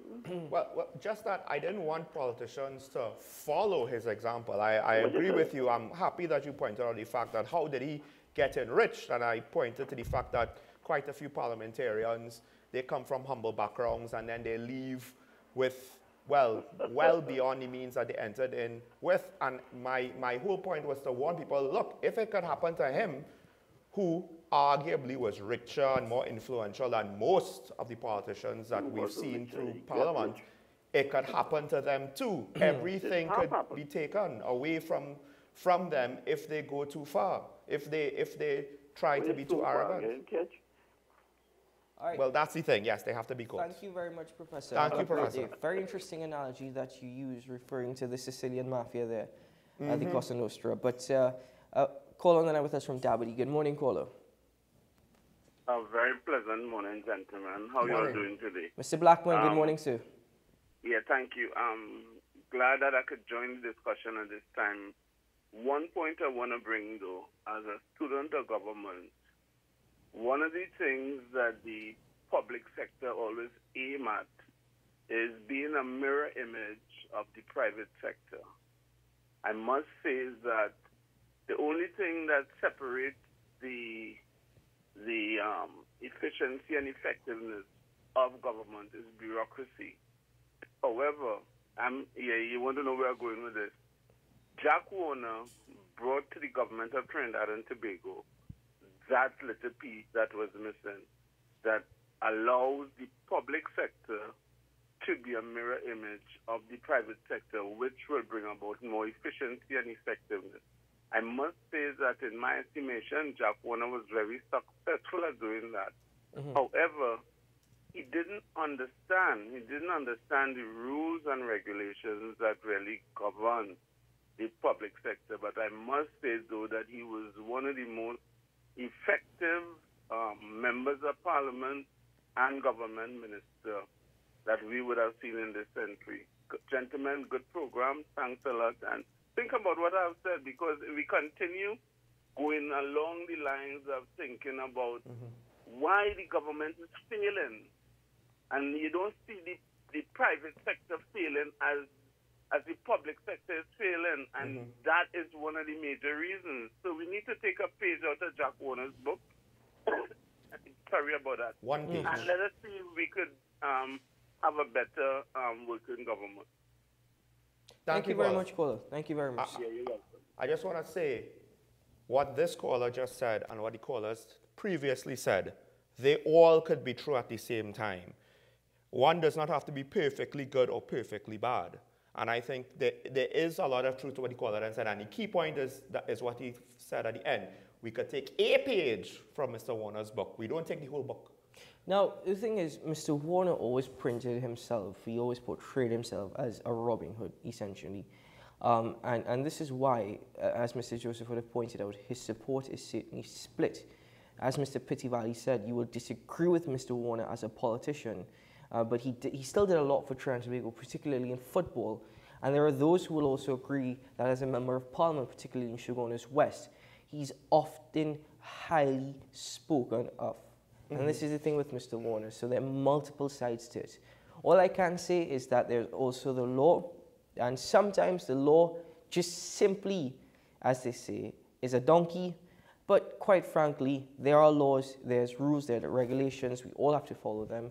Speaker 2: Well, just that I didn't want politicians to follow his example. I agree with you. I'm happy that you pointed out the fact that how did he get enriched? And I pointed to the fact that quite a few parliamentarians, they come from humble backgrounds and then they leave with well beyond the means that they entered in with. And my whole point was to warn people, look, if it could happen to him, who arguably was richer and more influential than most of the politicians that we've seen through Parliament, it could happen to them too. Everything could be taken away from them if they go too far, if they try to be too arrogant.
Speaker 1: All right.
Speaker 2: Well, that's the thing. Yes, they have to be caught.
Speaker 1: Thank you very much, Professor.
Speaker 2: Thank you, Professor.
Speaker 1: Very interesting analogy that you use referring to the Sicilian mafia there, the Cosa Nostra. But caller on the line with us from Dabity. Good morning, caller.
Speaker 13: A very pleasant morning, gentlemen. How are you all doing today?
Speaker 1: Mr. Blackman, good morning, sir.
Speaker 13: Yeah, thank you. I'm glad that I could join the discussion at this time. One point I want to bring, though, as a student of government, one of the things that the public sector always aim at is being a mirror image of the private sector. I must say that the only thing that separates the efficiency and effectiveness of government is bureaucracy. However, you want to know where I'm going with this. Jack Warner brought to the government of Trinidad and Tobago that little piece that was missing, that allows the public sector to be a mirror image of the private sector, which will bring about more efficiency and effectiveness. I must say that in my estimation, Jack Warner was very successful at doing that. However, he didn't understand the rules and regulations that really govern the public sector. But I must say, though, that he was one of the most effective members of parliament and government minister that we would have seen in this century. Gentlemen, good program. Thanks a lot. And think about what I've said, because if we continue going along the lines of thinking about why the government is failing, and you don't see the private sector failing as the public sector is failing, and that is one of the major reasons. So we need to take a page out of Jack Warner's book. Sorry about that.
Speaker 2: One page.
Speaker 13: And let us see if we could have a better working government.
Speaker 1: Thank you very much, caller. Thank you very much.
Speaker 13: You're welcome.
Speaker 2: I just want to say what this caller just said and what the callers previously said, they all could be true at the same time. One does not have to be perfectly good or perfectly bad. And I think there is a lot of truth to what the caller said. And the key point is what he said at the end. We could take a page from Mr. Warner's book. We don't take the whole book.
Speaker 1: Now, the thing is, Mr. Warner always printed himself. He always portrayed himself as a Robin Hood, essentially. And this is why, as Mr. Joseph would have pointed out, his support is certainly split. As Mr. Pittivali said, you will disagree with Mr. Warner as a politician, but he still did a lot for Trinidad, particularly in football. And there are those who will also agree that as a member of parliament, particularly in Shogunas West, he's often highly spoken of. And this is the thing with Mr. Warner, so there are multiple sides to it. All I can say is that there's also the law, and sometimes the law just simply, as they say, is a donkey. But quite frankly, there are laws, there's rules, there are regulations, we all have to follow them.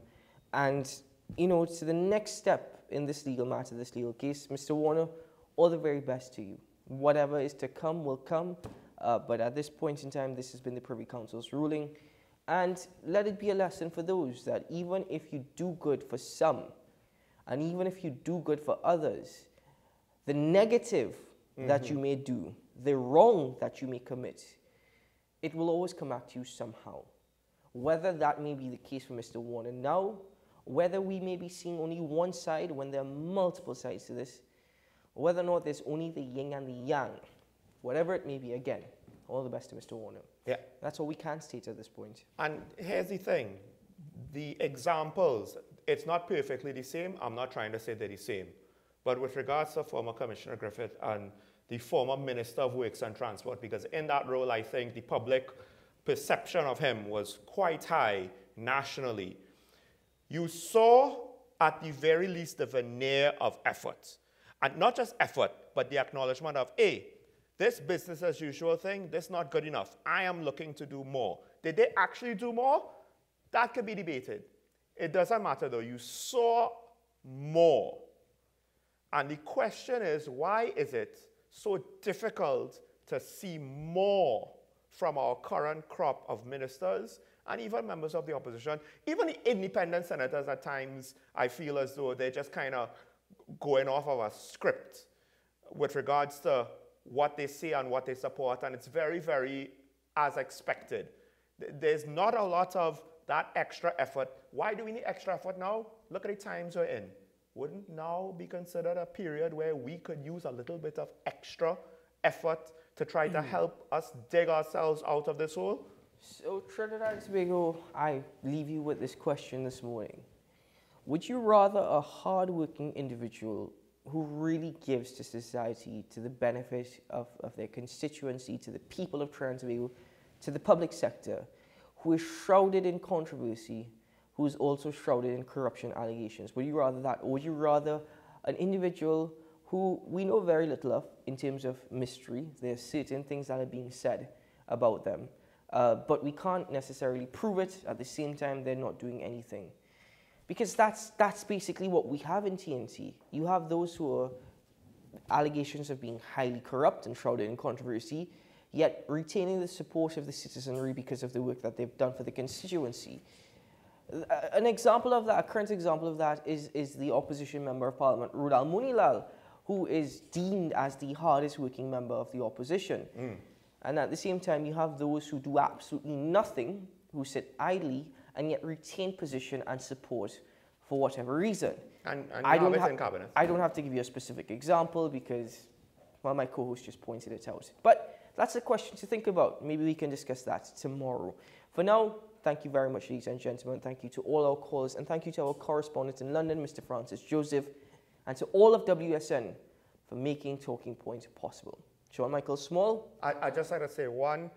Speaker 1: And, you know, to the next step in this legal matter, this legal case, Mr. Warner, all the very best to you. Whatever is to come will come, but at this point in time, this has been the Privy Council's ruling. And let it be a lesson for those that even if you do good for some, and even if you do good for others, the negative that you may do, the wrong that you may commit, it will always come back to you somehow. Whether that may be the case for Mr. Warner now, whether we may be seeing only one side when there are multiple sides to this, or whether or not there's only the yin and the yang, whatever it may be, again, all the best to Mr. Warner.
Speaker 2: Yeah.
Speaker 1: That's all we can state at this point.
Speaker 2: And here's the thing. The examples, it's not perfectly the same. I'm not trying to say they're the same. But with regards to former Commissioner Griffith and the former Minister of Works and Transport, because in that role, I think the public perception of him was quite high nationally. You saw, at the very least, the veneer of effort. And not just effort, but the acknowledgement of, hey, this business as usual thing, this is not good enough. I am looking to do more. Did they actually do more? That could be debated. It doesn't matter though. You saw more. And the question is, why is it so difficult to see more from our current crop of ministers and even members of the opposition? Even the independent senators at times, I feel as though they're just kind of going off of a script with regards to what they say and what they support, and it's very, very as expected. There's not a lot of that extra effort. Why do we need extra effort now? Look at the times we're in. Wouldn't now be considered a period where we could use a little bit of extra effort to try to help us dig ourselves out of this hole?
Speaker 1: So, Trinidad and Tobago, I leave you with this question this morning. Would you rather a hard-working individual who really gives to society, to the benefit of their constituency, to the people of Trinidad and Tobago, to the public sector, who is shrouded in controversy, who is also shrouded in corruption allegations? Would you rather that, or would you rather an individual who we know very little of in terms of mystery? There are certain things that are being said about them, but we can't necessarily prove it. At the same time, they're not doing anything. Because that's basically what we have in TNT. You have those who are allegations of being highly corrupt and shrouded in controversy, yet retaining the support of the citizenry because of the work that they've done for the constituency. An example of that, a current example of that is the opposition member of parliament, Rudal Munilal, who is deemed as the hardest working member of the opposition. And at the same time, you have those who do absolutely nothing, who sit idly, and yet retain position and support for whatever reason.
Speaker 2: And
Speaker 1: I don't have to give you a specific example because, well, my co-host just pointed it out. But that's a question to think about. Maybe we can discuss that tomorrow. For now, thank you very much, ladies and gentlemen. Thank you to all our callers, and thank you to our correspondent in London, Mr. Francis Joseph. and to all of WSN for making Talking Points possible. Sean Michael Small.
Speaker 2: I just like to say, one,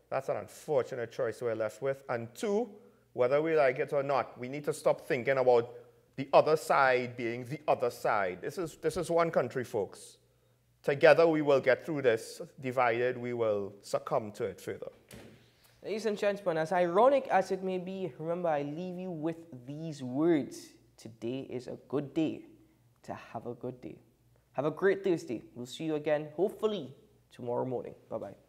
Speaker 2: that's an unfortunate choice we're left with. And two, whether we like it or not, we need to stop thinking about the other side being the other side. This is one country, folks. Together we will get through this. Divided, we will succumb to it further.
Speaker 1: Ladies and gentlemen, as ironic as it may be, remember I leave you with these words. Today is a good day to have a good day. Have a great Thursday. We'll see you again, hopefully, tomorrow morning. Bye-bye.